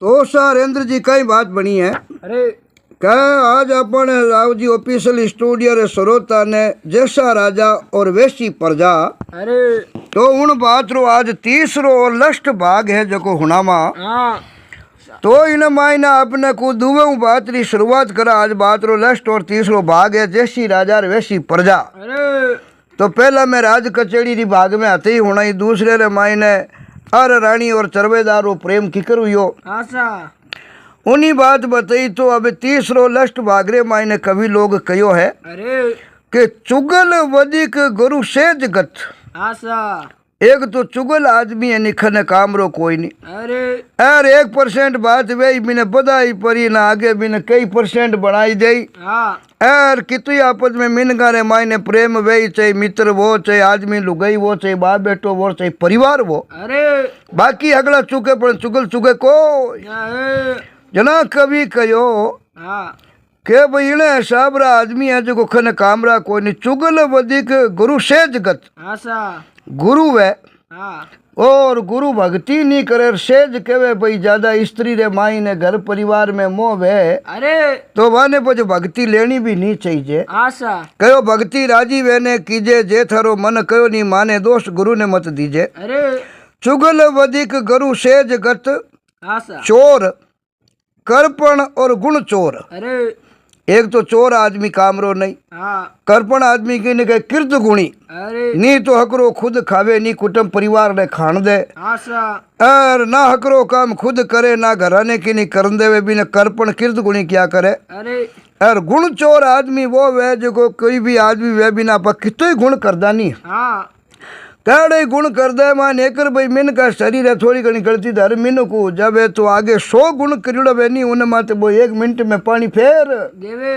तो सारेंद्र जी कई बात बनी है। अरे क्या आज अपन राव जी ऑफिशियल स्टूडियो रे श्रोता ने जैसा राजा और वैसी प्रजा। अरे तो उन बात रो आज तीसरो और लास्ट भाग है जो हुनामा। हाँ तो इन मायने अपने को दुवे बात री शुरुआत करा। आज बात रो लास्ट और तीसरो भाग है जैसी राजा और वैसी प्रजा। अरे तो पहला मैं राज कचेड़ी री भाग में आते ही होना ही दूसरे रे मायने अर रानी और चरवेदारो प्रेम की करू यो आशा उन्हीं बात बताई। तो अब तीसरो लास्ट भागरे मायने कवि लोग कहो है अरे कि चुगल वधिक गुरु सेज गत। आशा एक तो चुगल आदमी है निखने काम रो कोई नहीं। अरे यार 1% बात वे बिने बधाई परी ना आगे बिने कई % बनाई दे। हाँ यार कितनी आपस में मिनगा रे मायने प्रेम वे चाहे मित्र वो चाहे आदमी लुगाई वो चाहे बाप बेटो वो चाहे परिवार वो अरे बाकी अगला चुके पर चुगल चुके को अरे जना कवि कहो हाँ के भाई इने साबरा आदमी है जो खने कामरा कोई नहीं। चुगल वधिक गुरु सेज गत। आशा गुरु है हाँ और गुरु भक्ति नहीं करे सेज कहे भाई ज्यादा स्त्री रे माई ने घर परिवार में मोह है अरे तो वाने पर भक्ति लेनी भी नहीं चाहिए। आशा कहो भक्ति राजी वेने कीजे जे थारो मन कहो नहीं माने दोष गुरु ने मत दीजे। अरे चुगल वधिक गुरु सेज गत आशा चोर करपण और गुण चोर। अरे एक तो चोर आदमी कामरो नहीं हाँ करपण आदमी की ने कृत गुणी अरे नी तो हकरो खुद खावे नी कुटुंब परिवार ने खान दे आशा और ना हकरो काम खुद करे ना घराने की नहीं करन देवे भी ने करपण कृत गुणी क्या करे। अरे और गुण चोर आदमी वो वे जो कोई भी आदमी वे बिना पर कितो ही गुण करदा नहीं हाँ तेड़े गुण कर दे मान एकर भाई मिन का शरीर है थोड़ी घनी गलती धर मिन को जब है तो आगे 100 गुण करियोड़ा वे नहीं उन माते वो 1 मिनट में पानी फेर देवे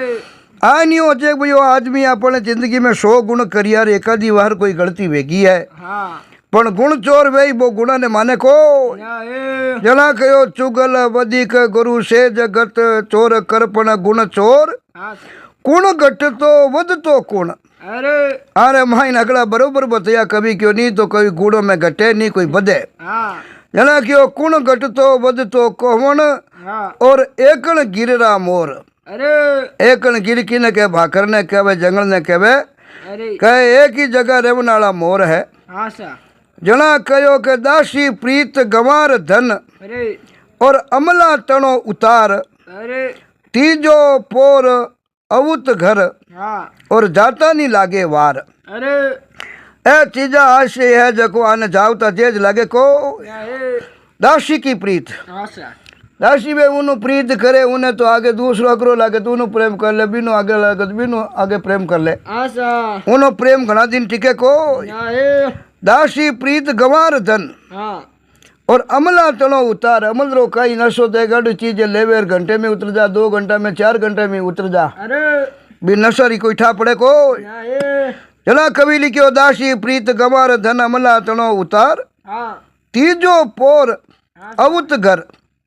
आ नहीं हो जे भाई वो आदमी अपने जिंदगी में 100 गुण करियार एकादी बार कोई गलती वेगी है हाँ पण गुण चोर वे वो गुणा ने माने को ए जना कहो चुगल वधिक गुरु से जगत चोर करपण गुण चोर आशा कुण घट तो वध तो कुण। अरे अरे माइन अगला बरोबर बताया कभी क्यों नहीं तो कोई गुणों में घटे नहीं कोई बधे। हाँ जना क्यों कुण घट तो वध तो कोवण हाँ और एकण गिररा मोर। अरे एकण गिर की ने कहे भाकर ने कहे जंगल ने कहे अरे कहे एक ही जगह रहने वाला मोर है। आशा जना कहो के दासी प्रीत गंवार धन अरे और अमला तणो उतार अरे तीजो पोर अवुत घर हाँ और जाता नहीं लागे वार। अरे ए चीजा आशय है जको आने जावता जेज लगे को ए दासी की प्रीत। आशा दासी वे उन्हों प्रीत करे उन्हें तो आगे दूसरो अकरो लागे तो उन्हों प्रेम कर ले बिनो आगे लागे तो बिनो आगे प्रेम कर ले आशा उन्हों प्रेम घना दिन टिके को। ए दासी प्रीत गंवार धन हाँ और अमला तनो उतार। अमल रो कई नशो दे गड़ चीजें लेवे घंटे में उतर जा 2 घंटा में 4 घंटे में उतर जा अरे भी नशरी कोई ठा पड़े को। ए जना कवि लिखियो दासी प्रीत गंवार धन अमला तनो उतार हाँ तीजो पोर अवुत घर।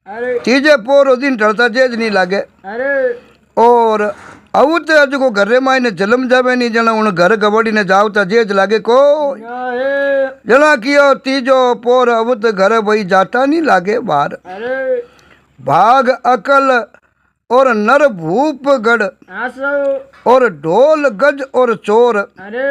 अरे तीजे पोर ओ दिन ढलता जेज नहीं लागे अरे और अवुत अज को घरे मायने जलम जावे नहीं जना उन घर गबड़ी ने जावता जेज लागे को। ए जना कियो तीजो पोर अवुत घर भई जाता नहीं लागे बार। अरे भाग अकल और नर भूप गढ़ आशा और ढोल गज और चोर। अरे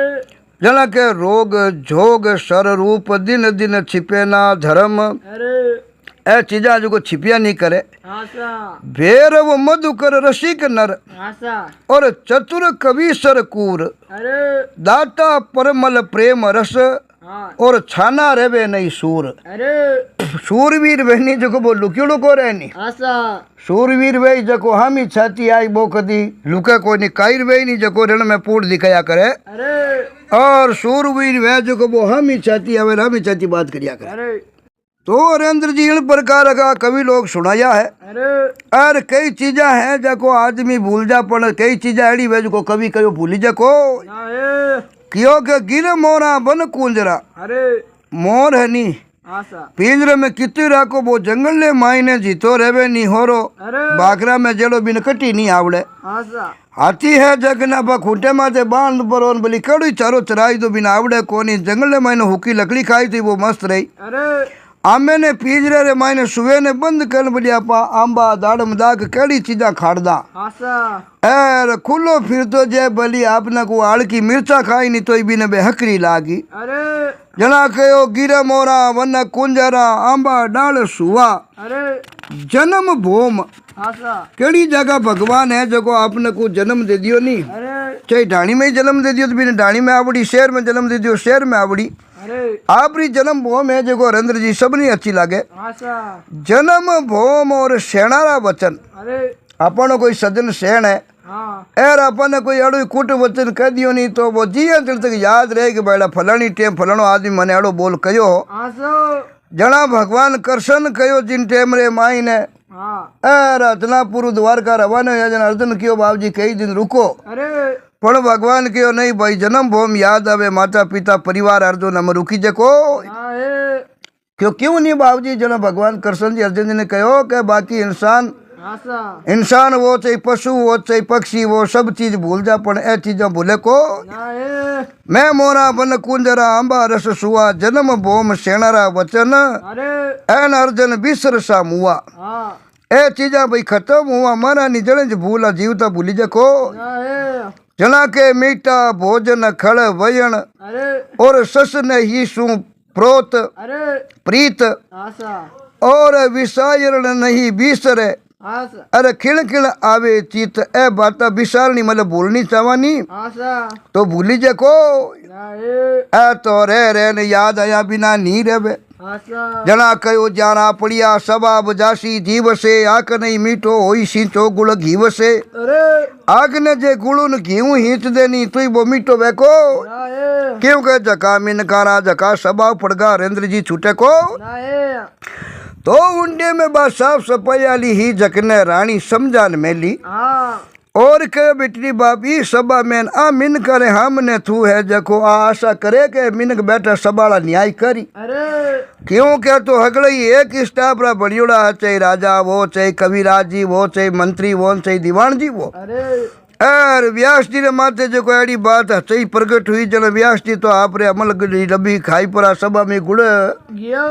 जना के रोग झोग सर रूप दिन दिन छिपे ना धर्म। अरे ए चीजा जो को छिपिया नहीं करे। आशा भैरव मधुकर रसिक नर आशा और चतुर कवि सरकूर अरे दाता परमल प्रेम रस हाँ और छाना रेवे नहीं सूर। अरे सूरवीर वहनी जो को बोलू क्यों को रहनी आशा सूरवीर वे जको हामी छाती आई वो कदी लुके कोई नहीं कायर वे नहीं जको रण में पूर्ण दिखाया करे। अरे और सूरवीर वे जो को वो हामी छाती आवे हामी छाती बात करिया करे। अरे तो हरेंद्र जी इन प्रकार का कवि लोग सुनाया है। अरे और कई चीजा है जको आदमी भूल जा पर कई चीजा एड़ी वे जो कवि कहो भूली जको ए क्यों के गिर मोरा बन कुंजरा। अरे मोर है नी आशा पिंजरे में कितनी राखो वो जंगल ने मायने जीतो रेवे नी होरो अरे बाकरा में जेड़ो बिन कटी नहीं आवड़े। आशा हाथी है जगना बा खूंटे माथे बांध पर और बली कड़ी चारो चराई तो बिन आवड़े कोनी जंगल ने मायने हुकी लकड़ी खाई थी वो मस्त रही। अरे आमे ने पीजरे रे मायने सुवे ने बंद कर बलिया पा आंबा दाड़म दाग केड़ी चीजा खाड़दा आशा एर खुलो फिर तो जे बली आपने को आड़की मिर्चा खाई नहीं तो भी ने बेहकरी लागी अरे जना कयो गिरे मोरा वन कुंजरा आंबा डाल सुवा अरे जन्म भूम आशा केड़ी जगह भगवान है जो आपने को जन्म दे दियो नहीं अरे चाहे ढाणी में ही जन्म दे दियो तो भी ढाणी में आवड़ी शहर में जन्म दे दियो शहर में आवड़ी अरे आपरी जन्म भूम है जो रंद्र जी सबनी अच्छी लागे आशा जन्म भूम और सेणारा वचन अरे अपनो कोई सज्जन सेण है हाँ एर अपन कोई अड़ो कुट वचन कह दियो नहीं तो वो जिया दिल तक याद रहे कि बेड़ा फलानी टेम फलानो आदमी मने अड़ो बोल कयो आशो जना भगवान कृष्ण कयो जिन टेम रे माई ने हाँ एर अतनापुर द्वारका रवाना या जन अर्जुन कियो बाबजी कई दिन रुको अरे पण भगवान कहो नहीं भाई जन्म भूम याद आवे माता पिता परिवार अर्जुन हम रुकी जको हाँ ए क्यों नहीं बाबूजी जना भगवान कृष्ण जी अर्जुन जी ने कहो कि बाकी इंसान आशा इंसान वो चाहे पशु वो चाहे पक्षी वो सब चीज भूल जा पण ए चीजा भूले को ना ए मैं मोरा बन कुंजरा अंबा रस सुआ जन्म भूम सेणारा वचन अरे एन अर्जुन बिसर सा मुआ हाँ ए चीजा भाई खत्म हुआ मारा निजण भूला जीवता भूली जको ना ए जना के मीठा भोजन खड़ वयण अरे और सस ने ही सु प्रोत अरे प्रीत आशा और विसायरण नहीं बीसरे आशा अरे खिण खिण आवे चित ए बात विशालनी मतलब बोलनी चाहवानी आशा तो भूली जे को ना ए तो रे ने याद आया बिना नी रेवे आशा जना कयो जाना पड़िया सबाब जासी जीव से आक नहीं मीठो होई सींचो गुड़ घीव से अरे आग ने जे गुड़ घीव हींच देनी तुई वो मीठो बेको ना ए क्यों के जका मिनकारा जका सबाब पड़गा हरेंद्र जी छूटे को ना ए तो उंडे में बा साफ सफाई वाली ही जकने रानी समझान मेली हाँ और कहे बेटी बाबी सभा में आ मिन करे हमने थू है जको आ आशा करे के मिनक बैठा सबाला न्याय करी अरे क्यों क्या तो हगड़ई एक स्टाफ रा बड़ियोड़ा है चाहे राजा वो चाहे कविराज जी वो चाहे मंत्री वो चाहे दीवान जी वो अरे और व्यास जी रे माथे जो कोई अड़ी बात है सही प्रकट हुई जन व्यास जी तो आप रे अमल डब्बी खाई परा सभा में गुड़ गियो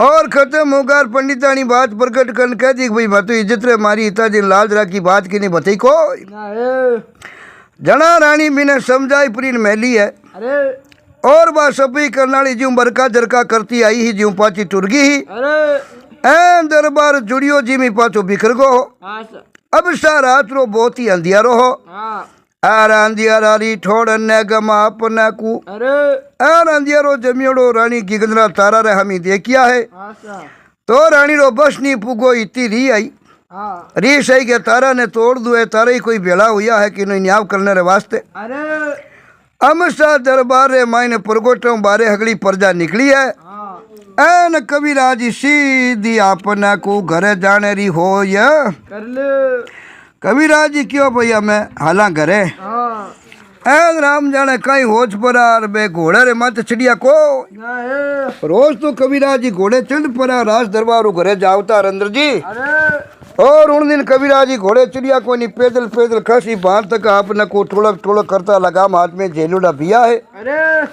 और खत्म होकर पंडितानी बात प्रकट कर कह दी भाई मैं तो इज्जत रे मारी इतना दिन लाज की बात की नहीं बताई को ना ए जना रानी बिने समझाई प्रीन मैली है अरे और बात सभी करनाली ज्यों बरका जरका करती आई ही ज्यों पाची टुरगी ही अरे ऐ दरबार जुड़ियो जी में पाचो बिखर गो हो आशा अब सा रात रो बहुत ही अंधियारो हो हाँ आर अंधियारी ठोड़ ने गमा अपना कु अरे आर अंधियारो जमियोड़ो रानी की गंदरा तारा रे हमी देखिया है आशा तो रानी रो बस नी पुगो इतनी री आई हाँ री सही के तारा ने तोड़ दुए तारा ही कोई बेला हुआ है कि नहीं न्याव करने रे वास्ते अरे अमसा दरबार रे मायने परगोटों बारे हगड़ी प्रजा निकली है हाँ एन कविराजी सीधी अपना को घरे जाने री हो या कर ले कविराजी क्यों भैया मैं हाला घरे हाँ एन राम जाने कहीं होच परार बे घोड़े रे मत चिड़िया को ना ए रोज तो कविराजी घोड़े चढ़ परा राज दरबार घरे जावता रंद्र जी अरे और उन दिन कविराजी घोड़े चिड़िया को नहीं पैदल पैदल खसी बांध तक आपने को टोलक टोलक करता लगाम हाथ में झेलुड़ा बिया है अरे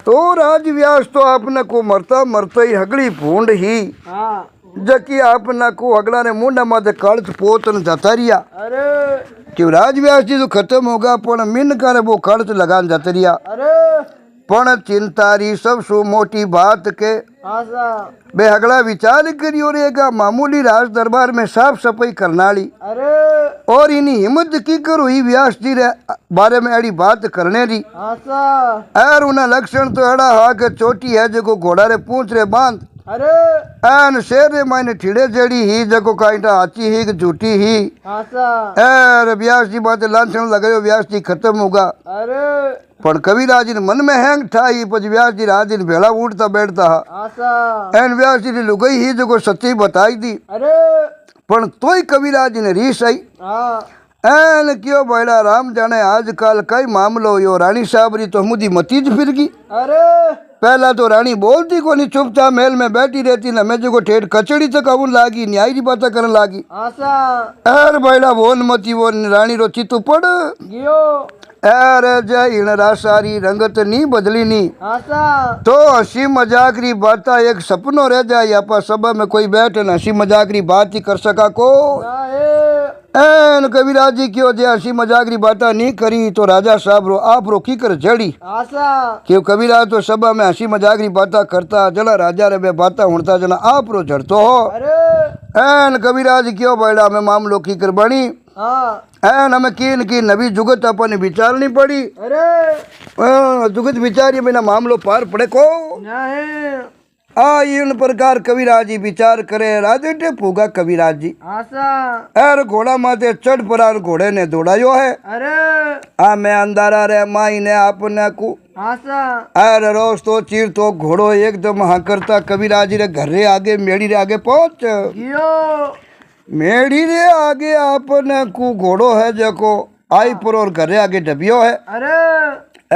तो राज व्यास तो आपने को मरता मरता ही हगड़ी भूंड ही हाँ जकी आपना को अगला ने मुंडा माथे कालच पोतन जाता रिया अरे क्यों राज व्यास जी तो खत्म होगा पण मिन करे वो कालच लगान जाता रिया अरे पण चिंतारी सब सु मोटी बात के आशा बे अगला विचार करियो रेगा मामूली राज दरबार में साफ सफाई करनाली अरे और इन्हीं हिम्मत की करो ही व्यास जी रे बारे में अड़ी बात करने री आशा और उन्हें लक्षण तो अड़ा हा के चोटी है जो घोड़ा रे पूंछ रे बांध अरे एन शेर रे मायने ठीड़े जड़ी ही जको काइटा आची ही कि झूठी ही आशा एर व्यास जी बाते लांछन लगायो व्यास जी खत्म होगा अरे पण कविराज ने मन में हैंग ठाई पछ व्यास जी रात दिन भेड़ा उठता बैठता हा आशा एन व्यास जी ने लुगाई ही जको सच्ची बताई दी अरे पण तोय कविराज ने रीस आई हाँ एन क्यों बैड़ा राम जाने आजकल कई मामलो यो रानी साहब री तो मुदी मती ज फिर गई अरे पहला तो रानी बोलती को नहीं, चुपचाप महल में बैठी रहती ना, मैं जो ठेठ कचड़ी तक आवन लागी, न्याय की बातें करने लागी। आशा एर बैला बोन मती वो रानी रो चित्तू पड़ गियो एर जय इन रासारी रंगत नी बदली नी। आशा तो हंसी मजाक री बात एक सपनो रह जाए, आपा सभा में कोई बैठे न हंसी मजाक री बात ही कर सका को। ना है एन कविराज जी क्यों जे हंसी मजाक री बात नहीं करी तो राजा साहब रो आप रो की कर जड़ी। आशा क्यों कविराज तो सभा में हंसी मजाक री बात करता जना राजा रे बे बात उड़ता जना आप रो जड़तो हो। अरे एन कविराज क्यों बैठा में मामलो की कर बनी। हाँ एन हमें की नवी जुगत अपन विचारनी पड़ी। अरे जुगत विचार बिना मामलो पार पड़े को ना है इन प्रकार कविराज जी विचार करे। राजे टे पूगा कविराज जी आशा एर घोड़ा माथे चढ़ परार घोड़े ने दौड़ायो है। अरे मैं अंधारा रे माई ने आपने को आशा एर रोज तो चीर तो घोड़ो एकदम हाँ करता कविराज जी रे घर रे आगे मेड़ी रे आगे पहुंच गियो मेड़ी रे आगे आपने को घोड़ो है जको आई पर और घर रे आगे डबियो है। अरे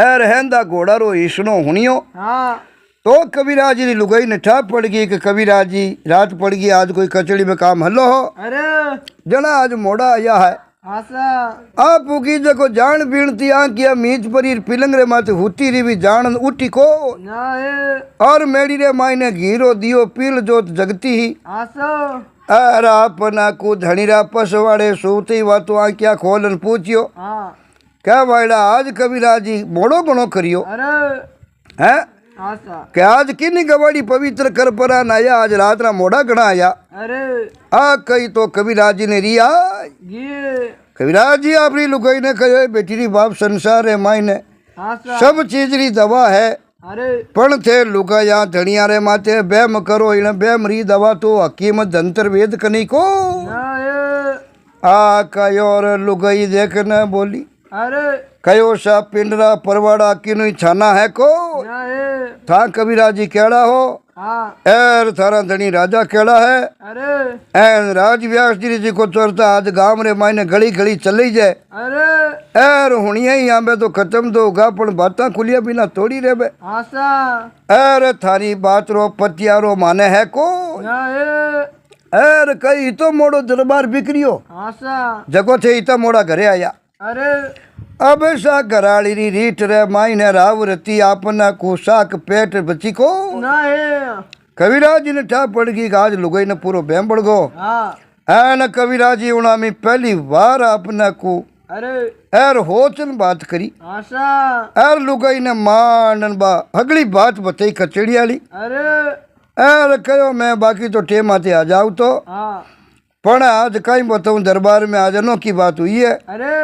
एर हेंदा घोड़ा रो ईसनो हुनियो। हाँ तो कविराज जी लुगाई ने ठाप पड़ गई कि कविराज जी रात पड़ गई, आज कोई कचड़ी में काम हल्लो हो। अरे जना आज मोड़ा आया है आशा आप उगी जको जान बीणती आंकिया मीच परी पिलंगरे माथे हुती री भी जान उठी को ना है और मेड़ी रे मायने घीरो दियो पील जोत जगती ही। आशा अरे अपना को धनीरा पसवाड़े सोती वातो आंकिया खोलन पूछियो हाँ क्या वायड़ा आज कविराज जी मोड़ो घणो करियो अरे है आशा कि आज किन्नी गवाड़ी पवित्र कर परा नाया आज रात ना मोड़ा घना आया। अरे आ कही तो कविराज जी ने रिया गिए कविराज जी आपरी लुगाई ने कहे बेटी री बाप संसार है मायने आशा सब चीज री दवा है अरे पण थे लुगाया धनिया रे माथे बैम करो इन बैम री दवा तो हकीम दंतर वेद कनी को ना है आ कयो और लुगाई देखने बोली अरे कयो सा पिंडरा परवाड़ा किनु छाना है को ना है था कविराज जी केड़ा हो हाँ एर थारा धनी राजा केड़ा है अरे एन राज व्यास जी को चोरता आज गांव रे मायने गली गली चली जाए। अरे एर हुनिया ही आंबे तो खत्म तो होगा पण बाता खुलिया बिना थोड़ी रेबे। आशा एर थारी बात रो पतियारो माने है को ना है एर कई तो मोड़ो दरबार बिक्रियो आशा जगो थे इता मोड़ा घरे आया। अरे अब सा घराड़ी री रीठ रे मायने राव रती आपना को साक पेट बची को ना है कविराज जी ने ठा पड़ गई आज लुगाई ने पूरो बैम पड़ गो। हाँ एन कविराज जी उना में पहली बार अपना को अरे एर होचन बात करी। आशा एर लुगाई ने मानन बा अगली बात बताई कचड़ी वाली। अरे एर कहो मैं बाकी तो टेम आते आ जाऊ तो हाँ पण आज कहीं बताऊं दरबार में आज अनोखी बात हुई है। अरे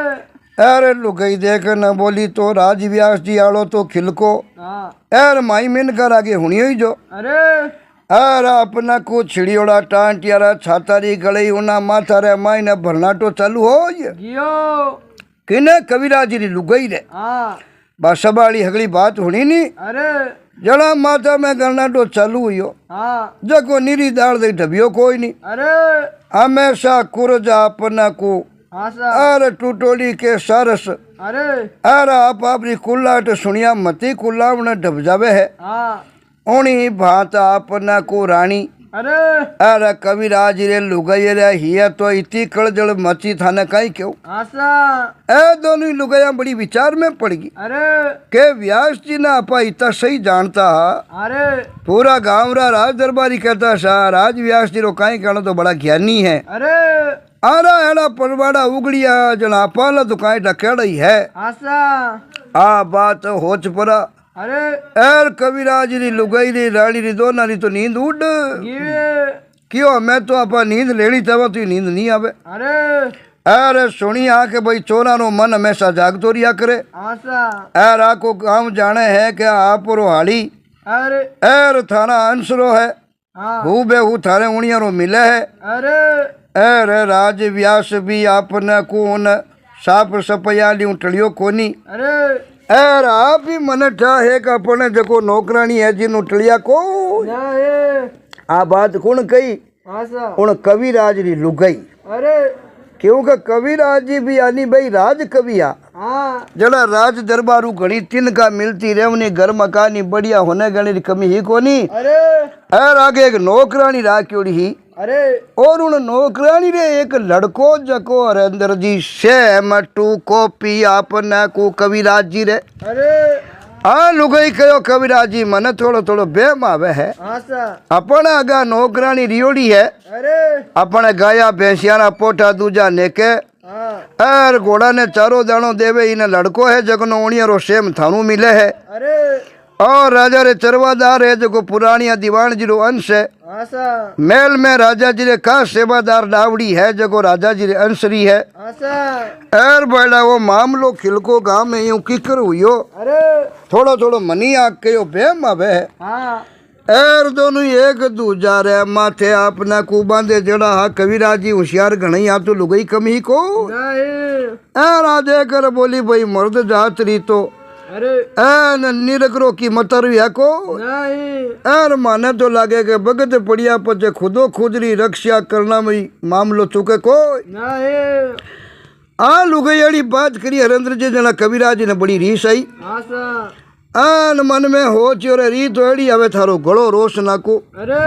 एर लुगाई देख न बोली तो राज व्यास जी आलो तो खिलको हाँ एर माई मिन कर आगे हुनी ही जो अरे एर अपना को छिड़ियोड़ा टांटियारा छातारी गलई उना माथा रे माई ने भरनाटो चालू हो गियो किने कविराज जी लुगाई रे हाँ बस सबाड़ी अगली बात हुनी नी अरे जड़ा माथा में गरनाटो चालू हुई हाँ जको नीरी दाल दे ढबियो कोई नहीं। अरे हमेशा कुरजा अपना को आशा अर टूटोली के सरस अरे अर आप अपनी कुल्लाट सुनिया मती कुल्लावने ढब जावे है हाँ उनी भात अपना को रानी अरे अरे कविराज रे लुगाई रे हिया तो इतनी कड़जड़ मची थाने कहीं क्यों आशा ए दोनों लुगाया बड़ी विचार में पड़ गई अरे के व्यास जी ना आपा इतना सही जानता हा अरे पूरा गांव रा राज दरबारी कहता सा राज व्यास जी रो कहीं कहना तो बड़ा ज्ञानी है। अरे आरा एड़ा परवाड़ा उगड़िया जना पाला तो कहीं डकेड़ा ही है। आशा आ बात होच परा अरे एर कविराज री लुगाई री रानी री दोना री तो नींद उड़ गिए क्यों मैं तो आपा नींद लेनी तब तो नींद नहीं आवे। अरे एर सुनी आके भाई चोरा नो मन हमेशा जागतो रिया करे। आशा एर आको गाँव जाने है कि आप रो हाड़ी अरे एर थाना अंसरो है हाँ हु बे हु थारे उणिया रो मिले है। अरे एर राज व्यास भी आपने को उन साप सपया ली टलियो कोनी। अरे एर आप ही मन ठा है कि अपने जको नौकरानी है जिन उठलिया को ना है आ बात कौन कही आशा उन कविराज री लुगाई अरे क्योंकि कविराज जी भी यानी भाई राज कविया हाँ जड़ा राज दरबारू घड़ी तिनका मिलती रेवनी घर मकानी बढ़िया होने गणी री कमी ही कोनी। अरे और आगे एक नौकरानी राख्योड़ी ही अरे और उन नौकरानी रे एक लड़को जको हरेंद्र जी से मटू कॉपी आपने को कविराज जी रे अरे आ लुगाई कहो कविराज जी मने थोड़ो थोड़ो बेम आवे है। हाँ सा अपने आगा नौकरानी रियोड़ी है अरे अपने गाया भैंसियाना पोटा दूजा नेके हाँ और घोड़ा ने चारो दाणो देवे इने लड़को है जगनो उणियारो सेम थानू मिले है अरे और राजा रे चरवादार है जो पुरानिया दीवान जी रो अंश है। हाँ सा महल में राजा जी रे खास सेवादार डावड़ी है जगो राजा जी रे अंसरी है। हाँ सा एर बड़ा वो मामलो खिलको गांव में यूं किकर हुयो अरे थोड़ो थोड़ो मनी आग के यो बेम आवे है। हाँ एर दोनों एक दूजा रे माथे आपना को बांधे जड़ा हा कविराज जी होशियार घणी आप तो लुगई कमी को नहीं एर आ देकर बोली भाई मर्द जात री तो अरे एन निरकरो की मतरवी है को नहीं एर माने तो लागे के भगत पड़िया पचे खुदो खुदरी रक्षा करना में मामलो चुके को नहीं आ लुगई बात करी हरेंद्र जी जना कविराज ने बड़ी रीस आई हाँ सा आन मन में हो चोरे री तो एड़ी हवे थारो गळो रोश नाको अरे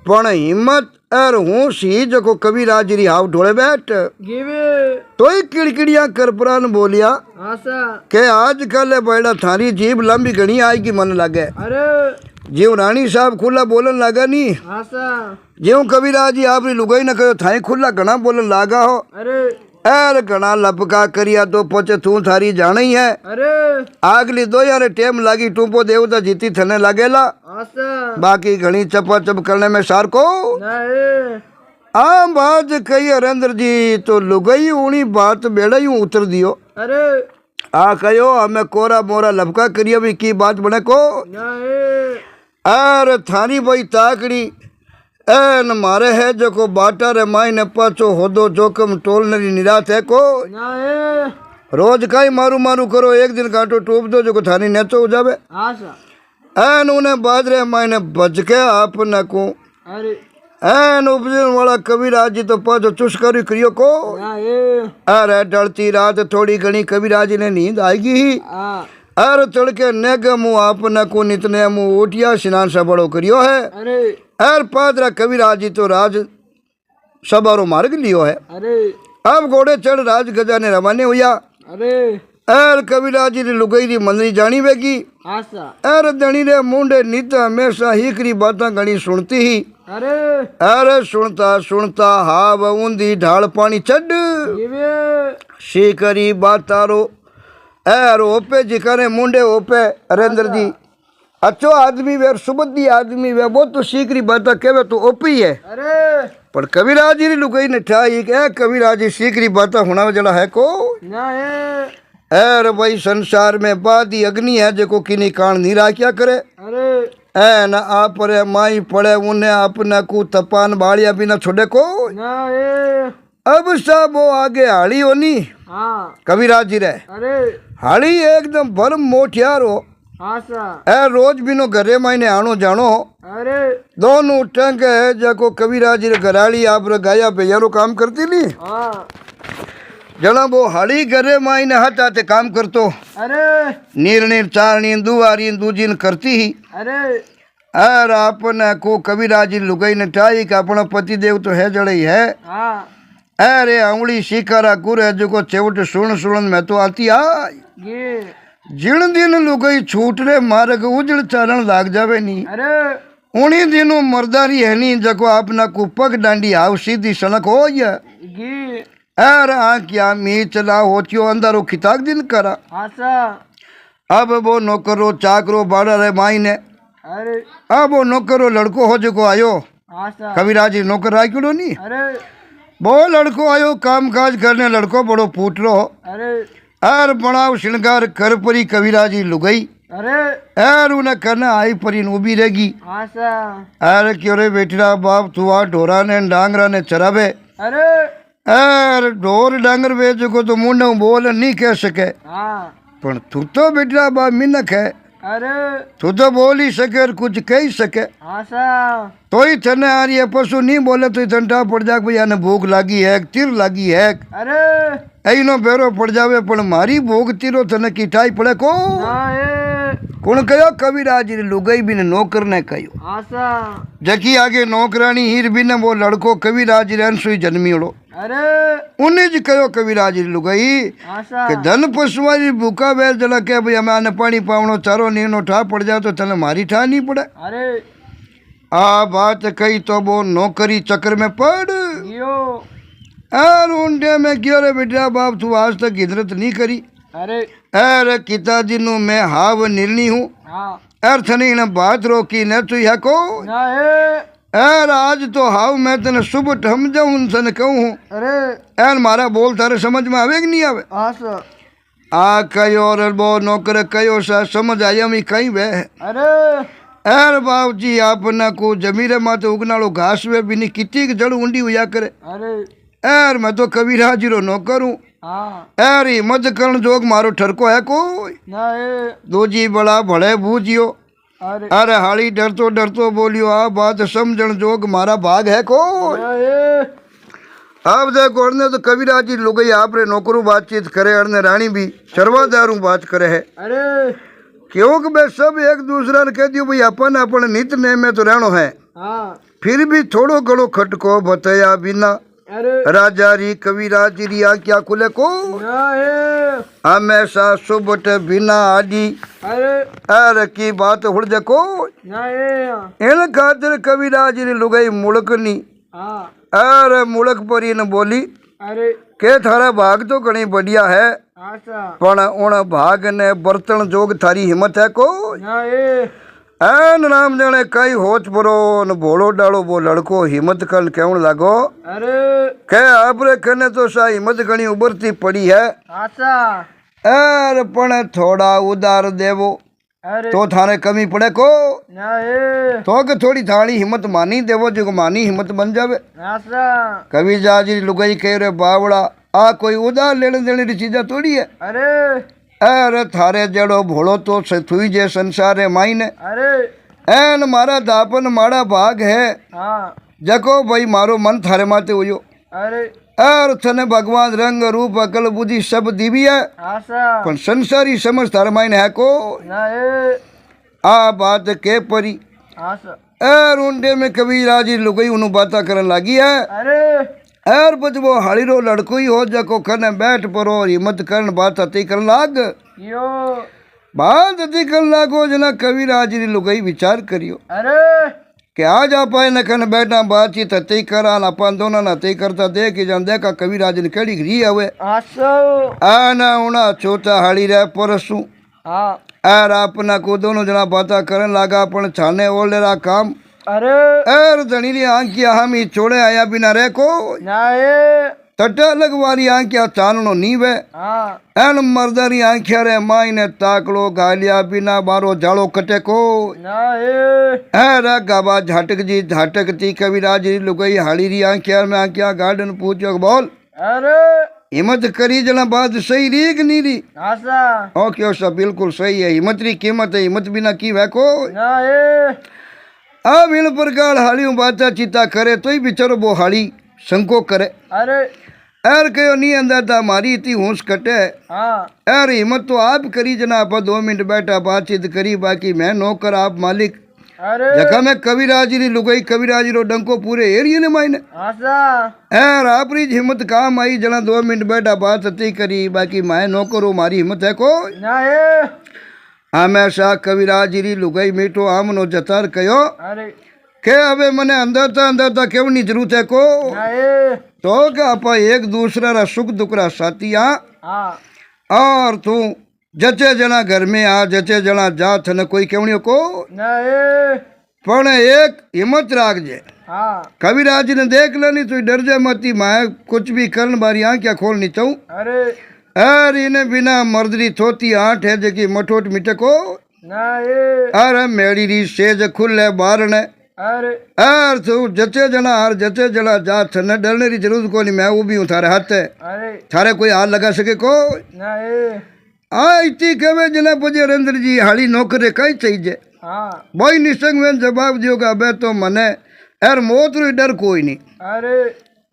पण हिम्मत एर हूँ सी जको कविराज री हाव ढोले बैठ गिवे तोय किड़किड़िया करपरान बोलिया हाँ सा के आज कल बैड़ा थारी जीभ लंबी घनी आएगी मन लागे अरे जीव रानी साहब खुला बोलन लागा नी हाँ सा जीव कविराज जी आपरी लुगाई न कहो थाई खुला घना बोलन लागा हो अरे एर घना लपका करिया तो पचे तू थारी जाना ही है अरे आगली दो यार टेम लागी टूपो देवता जीती थने लागेला हाँ सा बाकी घनी चपाचप करने में सार को नहीं आम बात कही हरेंद्र जी तो लुगाई उनी बात बेड़ा यूं उतर दियो अरे आ कहो हमें कोरा मोरा लपका करिया भी की बात बने को नहीं और थानी भाई ताकड़ी एन मारे है जो को बाटा रे माई ने पाचो होदो जोकम टोलने री निरात है को नहीं रोज काई मारू मारू करो एक दिन कांटो टूप दो जो को थानी नेचो हो जावे हाँ सा एन उन्हें बाजरे माई ने बच के आपने को अरे एन उपजन वाला कविराज जी तो पाचो चुस करी करियो को नहीं अरे डरती रात थोड़ी घनी कविराज जी ने नींद आएगी ही हाँ अरे तड़के नेग मुँह आपने को नितने मुँह उठिया स्नान सा बड़ो करियो है अरे एर पादरा कविराज जी तो राज सबारो मार्ग लियो है। अरे अब घोड़े चढ़ राज गजा ने रवाने हुआ अरे एर कविराज जी ने लुगाई री मंदरी जानी बेगी हाँ सा एर दणी रे मुंडे नित हमेशा हीकरी बातें घनी सुनती ही अरे अरे सुनता सुनता हाव ऊंधी ढाल पानी चढ़ गिवे सीकरी बातारो एर ओपे जिकाने मुंडे ओपे हरेंद्र जी अच्छो आदमी वे सुबद्दी आदमी वे वो तो सीकरी बाता केवे तो ओपी है अरे पर कविराज जी लुगाई ने ठाई के कविराज जी सीकरी बाता होना जड़ा है को नहीं एर भाई संसार में बादी अग्नि है जो किनी कान नहीं राख्या करे अरे ए न आप रे माई पड़े उन्हें अपने को तपान बालिया बिना छोड़े को नहीं अब सब वो आगे हाड़ी होनी हाँ कविराज जी रे अरे हाड़ी एकदम भरम मोटियार हो हाँ सा ए रोज बिनो घरे मायने आनो जानो अरे दोनों टंग है जको कविराज जी रे घराली आप रे गाया बेयारो काम करती ली हाँ जना वो हाड़ी घरे मायने हाथ आते काम करतो अरे नीरनी चारनी दुआरी दूजिन करती ही अरे और आपने को कविराज जी लुगाई ने ठाई कि अपना पति देव तो है जड़े ही है हाँ अरे आंगली शिकारा गुर है जो को चेवट सुन सुन में तो आती आई ये जिन दिन लुगाई छूटने मार्ग उजड़ चारण लाग जावे नी अरे उन्हीं दिनों मर्दारी है नी जको अपना को पग डांडी आव सीधी सड़क हो या ये अरे हाँ क्या मी चला होतियो अंदर वो खिताक दिन करा हाँ सा अब वो नौकरो चाकरो बाड़ा रे माई ने अरे अब वो नौकरो लड़को हो जो को आयो हाँ सा कविराज जी नौकर राय क्यों नी अरे वो लड़को आयो काम काज करने लड़को बड़ो पूट रो अरे और बनाव श्रृंगार कर परी कविराजी लुगई अरे और उन्हें करना आई परी उबी रहेगी हाँ सा अरे क्यों रे बेटरा बाप तुआ ढोरा ने डांगरा ने चरावे अरे और ढोर डांगर वे जो को तो मुंडे बोल नहीं कह सके हाँ पर तू तो बेटरा बाप मिनक है अरे तू तो बोल ही सके और कुछ कह ही सके हाँ सा तो ही थने आ रही है पशु नहीं बोले तो ठंडा पड़ जाए भाई आने भूख लागी है तिर लागी है अरे ऐनो बेरो पड़ जावे पण मारी भूख तीरो थने किठाई पड़े को हाँ कौन कहो कविराज री लुगाई भी ने नौकर ने कहो हाँ सा जकी आगे नौकरानी हीर भी ने वो लड़को कविराज रे अंशुई जन्मियोड़ो अरे उन्हें जी कहो कविराज री लुगाई हाँ सा કે ધન પશુવારી ભૂકા વેર જલા કે ભાઈ અમે આને પાણી પાવણો ચારો નીનો ઠા પડ જાય તો તને મારી ઠા નહીં પડે अरे આ વાત કઈ તો બો નોકરી ચક્કર में पड़ यो यार ऊंडे में क्यों रे बेटा बाप तू आज तक हिजरत नहीं करी अरे अरे पिताजी नु मैं हाव निर्णी हूँ हाँ यार थने इन्हें बात रोकी न तू है को ना यार आज तो हाव मैं तने सुबह समझाऊं तने कहूँ अरे यार मारा बोल तारे समझ में आवे कि नहीं आवे हाँ सा आ कयो रे बो नौकर कयो सा समझ आया मी कहीं वे अरे यार बाबू जी आपने को जमीरे माते उगनाड़ो घास वे भी नहीं कितनी की जड़ ऊंडी हुआ करे अरे यार मैं तो कविराज रो नौकर हूँ हाँ यार हिम्मत करण जोग मारो ठरको है कोई ना दो जी बड़ा भले बूझियो अरे अरे हाली डरतो बोलियो आ बात समझण जोग मारा भाग है कोई आप देखो अरने तो कविराज जी लोग आपरे नौकरू बातचीत करे अरने रानी भी सर्वादारू बात करे है अरे क्योंकि बे सब एक दूसरा ने कह दियो भाई अपन अपन नित ने में तो रहनो है हाँ फिर भी थोड़ो घड़ो खटको बताया बिना अरे राजा री कविराज री क्या खुले को ना हमेशा सुबट बिना आदि अरे अरे की बात हुड़ देखो ना इन खातिर कविराज री लुगाई मुड़कनी हाँ अरे मुड़क पर इन बोली अरे के थारा भाग तो घणी बढ़िया है हाँ सा पण उन भाग ने बर्तन जोग थारी हिम्मत है को ना एन नाम जाने कई होच परो न भोलो डालो वो लड़को हिम्मत कल केवण लागो अरे के आपरे कने तो सा हिम्मत घणी उभरती पड़ी है हाँ सा एर पण थोड़ा उधार देवो अरे तो थाने कमी पड़े को ना तो के थोड़ी थाली हिम्मत मानी देवो जो मानी हिम्मत बन जावे हाँ सा कवि जाजी लुगाई कह रहे बावड़ा आ कोई उधार लेने देने की चीजा थोड़ी है अरे अरे थारे जड़ो भोलो तो थुई जे संसार है माईने अरे एन मारा दापन माड़ा भाग है हाँ जको भाई मारो मन थारे माते हुयो अरे अर थने भगवान रंग रूप अकल बुद्धि सब दीवी है हाँ सा पण संसारी समझ थारे माईने है को ना आ बात के परी हाँ सा एर ऊंडे में कबीरा जी लुगाई उनु बाता करन लागी है अरे एर बज वो हाड़ीरो लड़को ही हो जको खने बैठ परो हिम्मत करन बात अति करन लाग यो बात अति करन लागो जना कबीराज री लुगाई विचार करियो अरे कि आज आप न खन बैठा बातचीत अति करा अपन दोनों न अति करता देख जन देखा कबीराज ने कड़ी री हवे हाँ सो आना उना छोटा हाड़ी रे परसू हाँ एर अपना को दोनों जना बाता करन लागा अपन छाने ओले रा काम अरे एर धनी री आंखिया हम ही छोड़े आया बिना रे को ना तटा लगवारी आंखिया चाननो नीवे हाँ एन मर्दारी आंखिया रे माई ने ताकलो गालिया बिना बारो जाड़ो कटे को ना रा गाबा झाटक जी झाटकती कविराज री लुगाई हाड़ी री आंखिया में आंखिया गार्डन पूछो बोल अरे हिम्मत करी जना बात सही री कि नहीं री हाँ सा ओ क्यों सा बिल्कुल सही है हिम्मत री कीमत है हिम्मत बिना की वे को ना अब इन प्रकार हाड़ियों बाता चिता करे तो ही बेचारो वो हाड़ी संको करे अरे एर कहो नहीं अंदर था मारी इतनी होश कटे हाँ एर हिम्मत तो आप करी जना आप 2 मिनट बैठा बातचीत करी बाकी मैं नौकर आप मालिक अरे जखा में कविराज री लुगाई कविराज रो डंको पूरे एरिया ने मायने हाँ सा एर आपरी हिम्मत काम आई जना 2 मिनट बैठा बात अति करी बाकी मैं नौकर हूँ मारी हिम्मत है को ना हमेशा कविराज री लुगाई मीठो आमनो जतार कयो अरे के अबे मने अंदर था केवनी जरूरत है को ना तो क्या आप एक दूसरा रा सुख दुख रा साथिया हाँ और तू जचे जना घर में आ जचे जना जा थने कोई केवणियो को ना पण एक हिम्मत राख जे हाँ कविराज ने देख लेनी तू डर जा मती मैं कुछ भी करन बारी आंखिया खोलनी चाहूं अरे अरे इने बिना मर्दरी थोती आठ है जेकी मठोट मिटे को ना अरे मेरी री सेज खुले बारने अरे अर तू जचे जना जा थने डरने री जरूरत को नहीं मैं वो भी हूँ थारे हाथ अरे थारे कोई हाथ लगा सके को ना आ इतनी कहे जना पजे अरेंद्र जी हाली नौकरे कई चाहिए हाँ भाई निसंग में जवाब दियो का बे तो मने यार मौत रो डर कोई नहीं अरे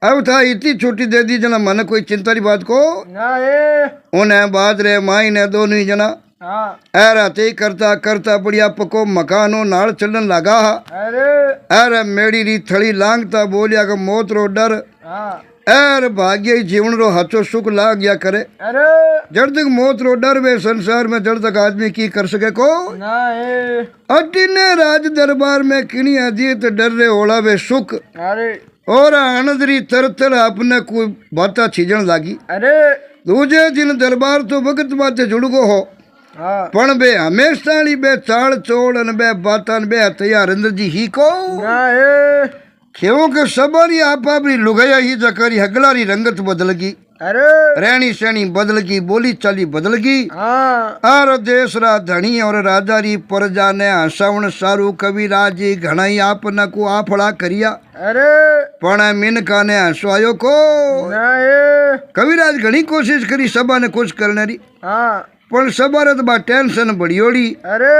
अब था इतनी छुट्टी दे दी जना मन कोई चिंता की बात को ना ये उन्हें बात रे माई ने दोनों ही जना हाँ ऐरा ते करता करता बढ़िया पको मकानो नाल चलन लगा अरे अरे मेरी री थड़ी लांगता बोलिया का मौत रो डर हाँ एर भाग्य ही जीवन रो हचो सुख लाग गया करे अरे जड़ तक मौत रो डर वे संसार में जड़ तक आदमी की कर सके को ना ये अटिने राज दरबार में किनी अधीत डर रे ओला वे सुख अरे और अनदरी तरतर अपने कोई बाता छीजन लागी अरे दूजे दिन दरबार तो वक्त बाते जुड़गो हो हाँ पण बे हमेशा बे चाल चोड़ अन बे बातन बे तैयार अंदर जी ही को ना ये क्यों के सबरी आप आपरी लुगाया ही जकरी हगलारी रंगत बदल गई अरे रहनी सहनी बदल गई बोली चाली बदल गई हाँ और देश रा धनी और राजा री प्रजा ने हसावण सारू कविराज जी घणाई आपना को आफड़ा करिया अरे पण मिनका ने हसवायो को ना ये कविराज घणी कोशिश करी सभा ने कुछ करने री हाँ पण सभा रे तो बा टेंशन बढ़ियोड़ी अरे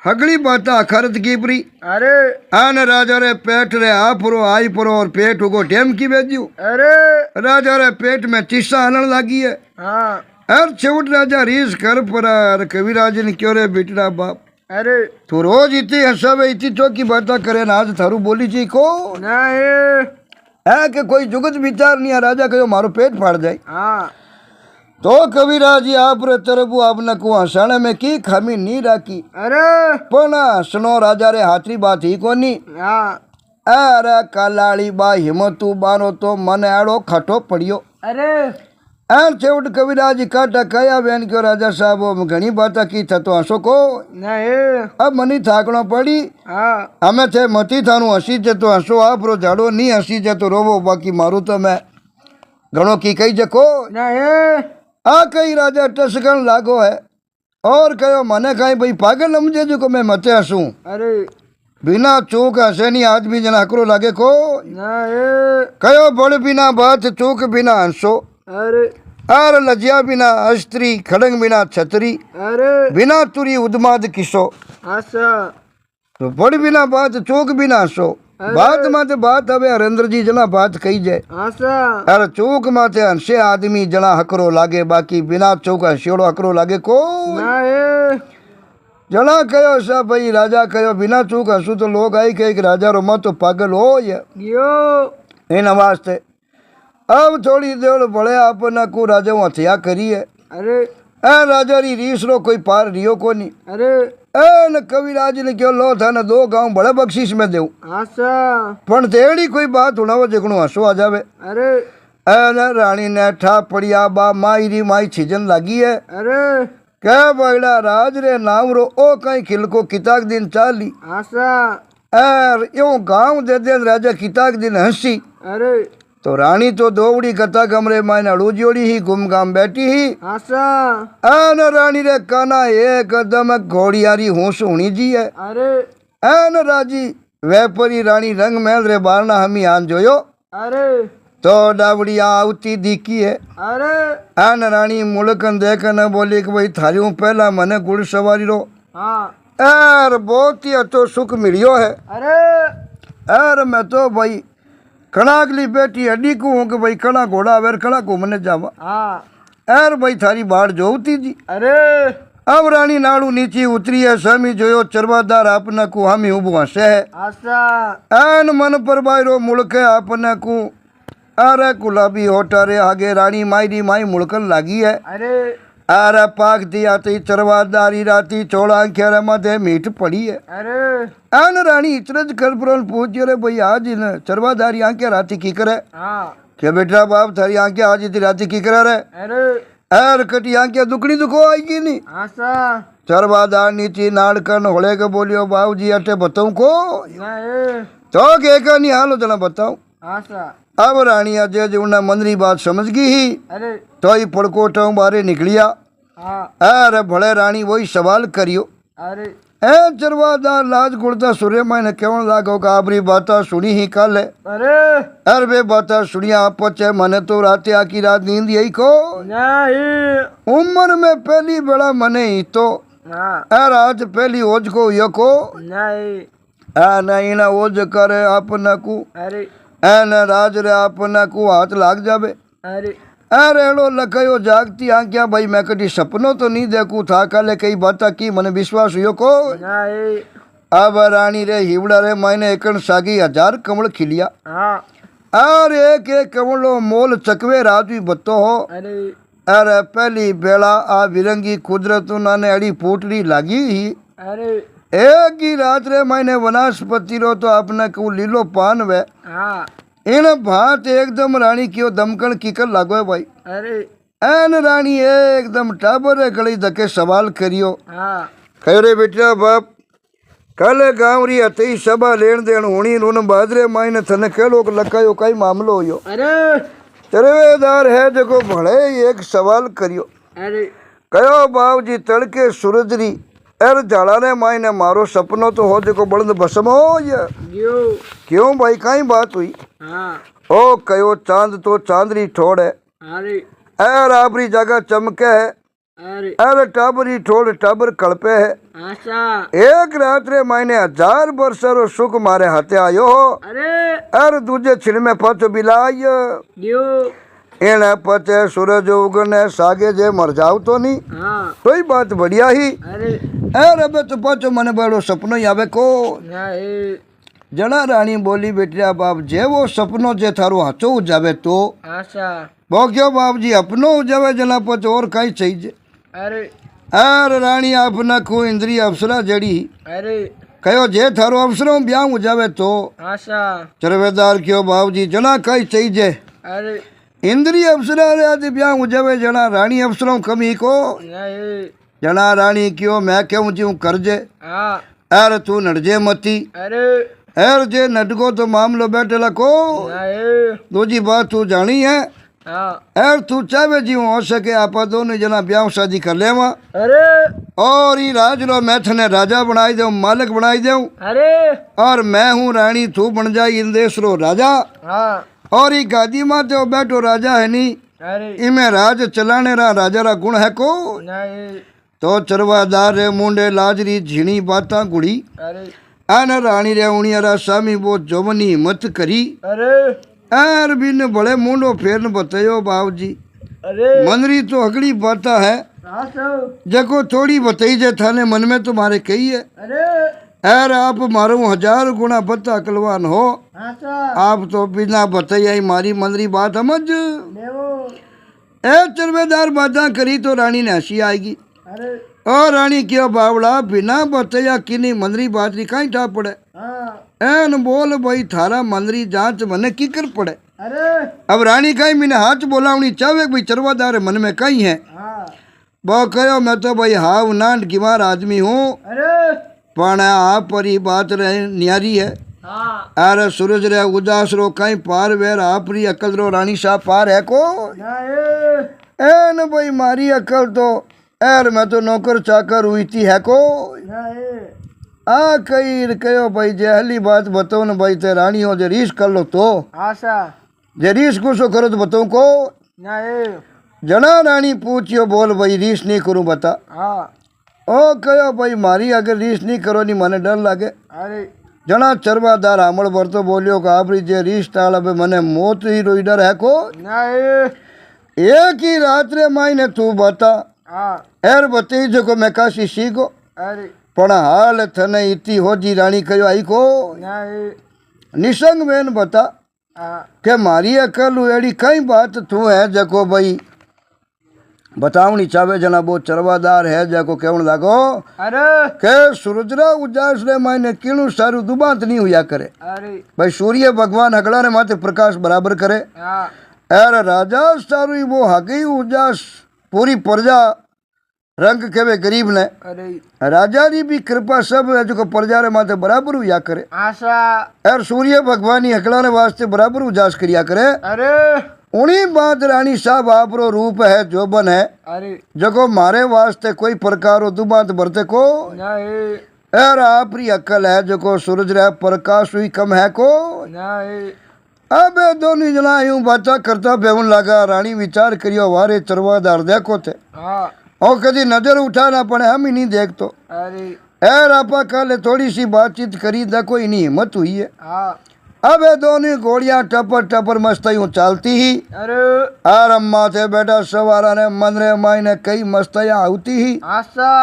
हगली बात अखरत की परी अरे आन राजा रे पेट रे आपरो आई परो और पेट उगो टेम की बेजू अरे राजा रे पेट में चिस्सा आनन लागी है हाँ हर छेवट राजा रीस कर पर कविराज ने क्यों रे बेटड़ा बाप अरे तू रोज इतनी हंसावे इतनी चौकी बातें करे ना आज थारू बोली जी को ना ये है कि कोई जुगत विचार नहीं है राजा कहो मारो पेट फाड़ जाए हाँ तो कविराज जी आप रे तरबू आपने को हंसाने में की खामी नहीं राखी अरे पण हसनो राजा रे हाथरी बात ही कोनी हाँ अरे कालाड़ी बा हिम्मतू बानो तो मन आड़ो खटो पड़ियो अरे ऐर छेवट कविराज जी काटा कया बेन क्यों राजा साहब वो घणी बात की था तो हंसो को ना ये अब मनी थाकनो पड़ी हाँ हमें थे मती थानु हसी जे तो हंसो आप रो झाड़ो नहीं हसी जे तो रोवो बाकी मारू तो मैं घणो की कही जको ना ये आ कई राजा टसकन लागो है और कहो मने कहीं भाई पागल समझे जो को मैं मते हंसू अरे बिना चूक हंसे नहीं आदमी जना हकरो लागे को ना ये कहो बड़ बिना बात चूक बिना हंसो अरे आर लजिया बिना अस्त्री खड़ंग बिना छतरी अरे बिना तुरी उदमाद किसो आशा तो बड़ बिना बात चूक बिना हंसो बात माते बात हवे हरेंद्र जी जना बात कही जाए आशा अरे चूक माते हंसे आदमी जना हकरो लागे बाकी बिना चूक हंसियोड़ो हकरो लागे को ना ये जना कहो सा भाई राजा कहो बिना चूक हंसू तो लोग आई कहे कि राजा रो मत तो पागल हो या यो इन वास्ते अब थोड़ी देर बड़े अपना को राजा हथिया करी है अरे ए राजा री रीस रो कोई पार रियो को नहीं अरे ए न कविराज ने क्यों लो था न 2 गांव बड़े बख्शीश में देऊ आशा पण तेड़ी कोई बात होना जगणो हंसो आ जावे अरे ए न रानी ने ठा पड़िया बा माई री माई छिजन लगी है अरे कह बगड़ा राज रे नाम रो ओ कहीं खिलको किताक दिन चाली आशा एर यो गांव दे दे राजा किताक दिन हंसी अरे तो रानी तो दौड़ी कथा कमरे मायने अड़ूजोड़ी ही गुम गाम बैठी ही आशा एन रानी रे काना एक कदम घोड़ियारी होश होनी जी है अरे एन राजी व्यापारी रानी रंग महल रे बारना हमी आन जोयो अरे तो डावड़िया आवती दिखी है अरे एन रानी मुलकन देखन बोली कि भाई थारियों पहला मने गुड़ सवारी रो हाँ एर बहुत ही अच्छो सुख मिलियो है अरे एर मैं तो भाई कणा अगली बेटी अड्डी को हूँ कि भाई कणा घोड़ा वेर कणा घूमने जावा हाँ एर भाई थारी बाढ़ जोती जी अरे अब रानी नाड़ू नीचे उतरी है स्वामी जोयो चरवादार अपने को हामी उबो हंसे है आशा एन मन पर बायरो मुड़के अपने को अरे गुलाबी होटारे आगे रानी माई माई मुड़कन लागी है अरे अरे पाक दिया ती चरवादारी राती चौड़ा खेरे मधे मीठ पड़ी है अरे एन रानी इचरज कर पूछ रे भाई आज इन चरवादारी आंखें राती की करे हाँ क्या बेटा बाप थारी आंखें आज इतनी राती की करे रे अरे एर कटी आंखें दुखड़ी दुखो आएगी नहीं आशा चरवादार नीचे नाड़कन होले के बोलियो बाबू जी अटे बताऊं को ना ये तो के का नहीं हालो जना बताऊं आशा अब रानी अजय जी उन्हें मंदरी बात समझ गई ही अरे तो ही पड़कोटों बारे निकलिया हाँ अरे भले रानी वही सवाल करियो अरे ए चरवादार लाज गुड़ता सूर्य मैंने केवल लागो का आपरी बाता सुनी ही कल है अरे अर वे बाता सुनिया पचे मने तो रात आकी रात नींद यही को नहीं उम्र में पहली बड़ा मने ही तो हाँ अर आज पहली ओज को यको नहीं आ नहीं ना ओज करे अपना को अरे ए न राज रे अपना को हाथ लाग जावे अरे अरे एड़ो लखयो जागती आंख्या भाई मैं कभी सपनों तो नहीं देखू था कल कई बाता की मने विश्वास हुयो को नहीं अब रानी रे हिवड़ा रे मैंने एकन सागी 1000 कमल खिलिया हाँ और एक एक कमलो मोल चकवे राजवी बत्तो हो अरे अरे पहली बेला आ विरंगी कुदरत नाने अड़ी फूटड़ी लागी ही अरे एक ही रात रे मैंने वनस्पति रो तो अपने को लीलो पान वे हाँ इन भात एकदम रानी क्यों दमकन कीकर लागो है भाई अरे एन रानी एकदम टाबर गली धके सवाल करियो हाँ खैरे बेटा बाप कल गांवरी अतई सभा लेन देन होनी उन बादरे मायने थने केलो लकायो कई मामलो होयो अरे चरवेदार है जको भले एक सवाल करियो अरे कयो बाबूजी तड़के सूरजरी एर झाड़ा ने मायने मारो सपनो तो हो जको बड़द भस्म हो या यो क्यों भाई काई बात हुई हाँ ओ कयो चांद तो चांदरी ठोड़ है अरे एर आपरी जगह चमके है अरे एर टाबरी ठोड़ टाबर कड़पे है आशा एक रात रे मायने 1000 वर्षरो सुख मारे हाथे आयो हो अरे एर दूजे छिन में पच बिलाय यो एने पचे सूरज उगने सागे जे मर जाओ तो नहीं हाँ कोई बात बढ़िया ही अरे एर अबे तो पचो मने बड़ो सपनो ही आवे को नहीं जना रानी बोली बेटिया बाप जे वो सपनो जे थारो हाचो उजावे तो आशा वो क्यों बाप जी अपनो उजावे जना पच और कहीं चाहिए अरे एर रानी अपना को इंद्रिय अप्सरा जड़ी अरे कहो जे थारो अप्सरों ब्याह उजावे तो आशा चरवेदार क्यों बाप जी जना कहीं चाहिए अरे इंद्रिय अप्सरा रे आज ब्याह उजावे जना रानी अप्सरों कमी को नहीं जना रानी क्यों मैं क्यों जीव करजे हाँ एर तू नड़जे मती अरे एर जे नटको तो मामलो बैठेला को नहीं दूजी बात तू जानी है हाँ एर तू चाहे जीव हो सके आप दोनों जना ब्याह शादी कर लेवा अरे और ई राज लो मैं थने राजा बनाई दूं मालिक बनाई दूं अरे और मैं हूँ रानी तू बन जाई इन देश रो राजा हाँ और ई गादी माते बैठो राजा है नी अरे इमे राज चलाने रा राजा रा गुण है को नहीं तो चरवादार रे मुंडे लाजरी झीणी बाता गुड़ी अरे आन रानी रे उणियारा सामी वो जोवनी हिम्मत करी अरे एर बिन बड़े मुंडो फेरन बतायो बाबूजी अरे मनरी तो अगली बाता है आशा जको थोड़ी बताई जे थाने मन में तुम्हारे कही है अरे एर आप मारो 1000 गुना बता कलवान हो आशा आप तो बिना बताई आई मारी मनरी बात समझ देवो ए चरवेदार बातें करी तो रानी ने हंसी आएगी अरे और रानी क्यों बावड़ा बिना बताया किनी मनरी बात री कहीं ठा पड़े हाँ एन बोल भाई थारा मनरी जांच मने की कर पड़े अरे अब रानी कहीं मैंने हाथ बोलावनी चाहे भाई चरवादार मन में कहीं है हाँ वो कहो मैं तो भाई हाव नाट गिमार आदमी हूँ अरे पण आप पर ही बात रहे न्यारी है हाँ अरे सूरज रे उदास रो कहीं पार वेर आपरी अकल रो रानी साहब पार है को नहीं एन भाई मारी अकल तो एर मैं तो नौकर चाकर हुई थी है को नहीं आ कई कहो भाई जहली बात बताओ न भाई ते रानी हो जे रीस कर लो तो आशा जे रीस कुछ करो तो बताऊं को नहीं जना रानी पूछियो बोल भाई रीस नहीं करूं बता हाँ ओ कहो भाई मारी अगर रीस नहीं करो नहीं मने डर लागे अरे जना चरवादार आमल भरतो बोलियो कि आपरी जे रीस टाल अब मने मौत ही रोई डर है को नहीं एक ही रात रे मायने तू बता हाँ एर बतई जो मैं काशी सीखो अरे पण हाल थने इती होजी रानी कहो आई को नहीं निसंग बेन बता हाँ के मारी अकल एड़ी कई बात तू है जको भाई बतावनी चावे जना वो चरवादार है जको केवण लागो अरे के सूरजरा उजास रे मायने किणु सारू दुबात नहीं हुआ करे अरे भाई सूर्य भगवान अगला ने माथे प्रकाश बराबर करे हाँ एर राजा सारू वो हगी उजास पूरी प्रजा रंग केवे गरीब ने अरे राजा री भी कृपा सब है जो प्रजा रे माथे बराबर हुआ करे आशा एर सूर्य भगवान ही अगला ने वास्ते बराबर उजास करिया करे अरे उन्हीं बात रानी साहब आपरो रूप है जोबन है अरे जको मारे वास्ते कोई प्रकारो दुबात बरते को नहीं एर आपरी अकल है जो सूरज रे प्रकाश हुई कम है को नहीं अबे दोनों जना यूं बाता करता बेवन लगा रानी विचार करियो वारे चरवादार देखो थे हाँ और कभी नजर उठाना पड़े हम ही नहीं देख तो अरे एर आपा कल थोड़ी सी बातचीत करी देखो इन्हीं हिम्मत हुई है हाँ अबे दोनों घोड़ियां टपर टपर मस्त यूं चलती ही अरे और अम्मा थे बेटा सवारा ने मन रे मायने कई मस्तया आती ही आशा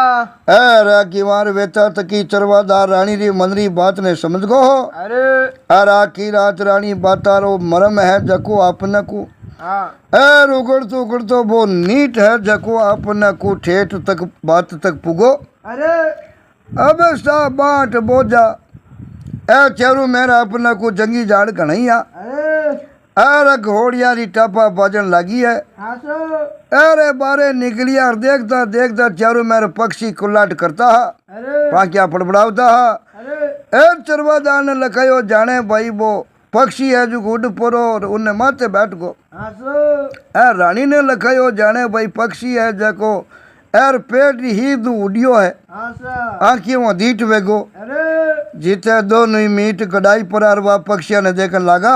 एर की मार वेता तकी चरवादार रानी री मनरी बात ने समझ गो अरे और आखी रात रानी बातारो मरम है जको आपने को हाँ एर उगड़तो वो नीट है जको आपने को ठेठ तक बात तक पुगो अरे अब सा बाट बोझा ए चेरू मेरा अपना को जंगी झाड़ घणैया अरे अरे घोड़िया री टापा बाजन लगी है आशा अरे बारे निकलिया और देखता देखता चारों मेरे पक्षी कुल्लाट करता हा अरे पाकिया पड़पड़ावता हा अरे ए चरवादार ने लखायो जाने भाई वो पक्षी है जो गुड परो और उन्हें माथे बैठ गो आशा ए रानी ने लखायो जाने भाई पक्षी है जको एर पेट ही दू उड़ियो है आशा आंखियों दीट वेगो अरे जीते दोनों ही मीट कड़ाई पर अरवा पक्षिया ने देखने लगा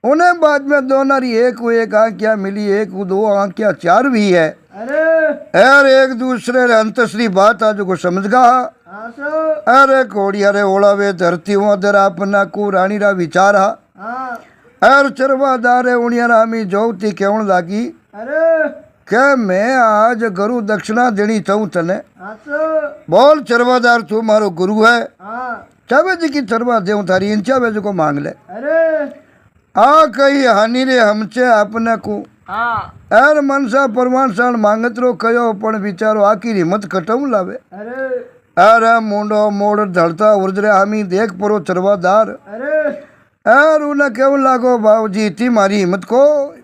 उन्हें बाद में दोनों री एक आंखिया मिली एक दो आंखिया चार भी है अरे और एक दूसरे रे अंतसरी बात आज को समझ गा आशा अरे घोड़िया रे ओलावे धरती दर अपना को रानी रा विचार हा हाँ और चरवादारे उनिया रामी जोती केवण लागी अरे के मैं आज गुरु दक्षिणा देनी चाहूँ तने आशा बोल चरवादार तू मारो गुरु है हाँ चावे जी की चरवा देऊं थारी इन चावे जी को मांग ले अरे आ कही हानि रे हमचे अपने को हाँ एर मनसा परमाण साण मांगत रो कयो पण विचारो आकी हिम्मत कटऊ लावे अरे अरे मुंडो मोड़ धड़ता उर्जरे हामी देख परो चरवादार अरे एर उन्हें केवल लागो बाबूजी थी मारी हिम्मत को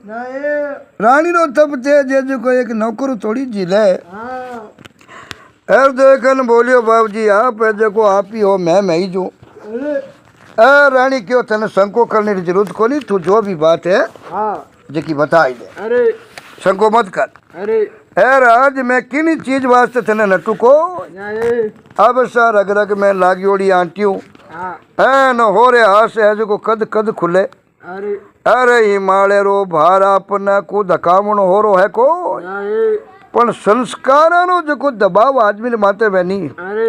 नहीं रानी रो तब ते जे को एक नौकर थोड़ी जिले हाँ एर देखन बोलियो बाबूजी आप है जो आप ही हो मैं ही जो अरे रानी क्यों तने संको करने की जरूरत को नहीं तू जो भी बात है हाँ जेकी बता ही दे अरे संको मत कर अरे एर आज मैं किन चीज वास्ते तने नटू को नहीं अब सा रग रग में लागियोड़ी आंटियों हाँ न हो रे हाथ से है जो कद कद खुले अरे अरे हिमालय रो भार अपना को धकावण हो रो है को नहीं पण संस्कारानो जो दबाव आदमी ने माते बनी अरे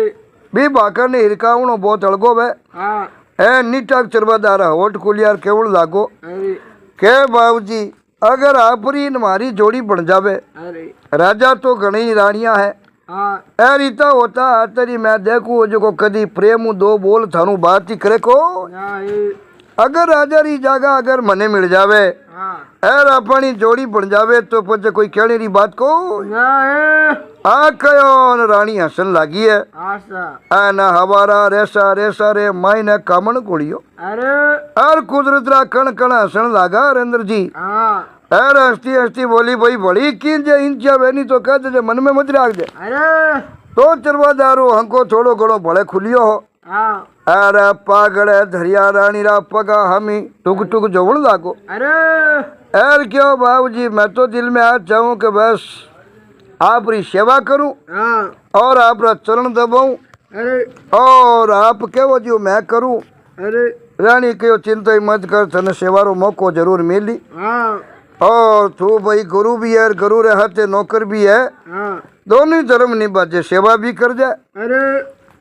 बी बाकर ने हिरकावणो बहुत अड़गो वे हाँ ए नीटाक चरवादारा होट कुलियार केवल लागो अरे के बाबूजी अगर आपरी हमारी जोड़ी बन जावे अरे राजा तो घणी रानियां है हाँ ए रीता होता तेरी मैं देखू जो कदी प्रेम दो बोल थानू बात ही करे को नहीं अगर राजा री जागा अगर मने मिल जावे हाँ एर अपनी जोड़ी बन जावे तो पचे कोई कहने री बात को नहीं आ कयो रानी हसन लागी है आशा आना हवारा रेसा रेसा रे मायने कामण गोलियो अरे और कुदरत रा कण कण हसन लागा हरेंद्र जी हाँ एर हंसती हंसती बोली भाई बड़ी कीन जे इंचा वेनी तो कह दे मन में मत राख दे अरे तो चरवादारो हमको थोड़ो घणो भले खुलियो हो हाँ अरे पागड़ धरिया रानी रा पगा हमी टुक टुक जोवण लागो अरे एर क्यों बाबूजी मैं तो दिल में आज चाहूँ कि बस आपरी सेवा करूं हाँ और आपरा चरण दबाऊं अरे और आप कहो जो मैं करूं अरे रानी कहो चिंता ही मत कर तने सेवारो मौको जरूर मिली हाँ और तू भाई गुरु भी है गुरु रे हाथे नौकर भी है हाँ दोनों ही धर्म निभाजे सेवा भी कर जाए अरे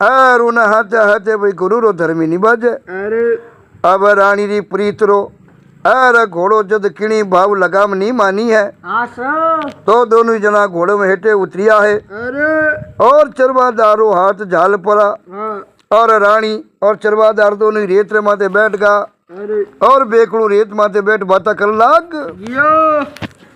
और उन्हें हाथे हाथे भाई गुरु रो धर्म ही निभाजे अरे अब रानी री प्रीत रो अरे घोड़ो जद किणी भाव लगाम नहीं मानी है आशा तो दोनों ही जना घोड़े में हेटे उतरिया है अरे और चरवादारो हाथ झाल पड़ा हाँ और रानी और चरवादार दोनों ही रेत रे माथे बैठ गा अरे और बेकड़ू रेत माथे बैठ बाता कर लाग यो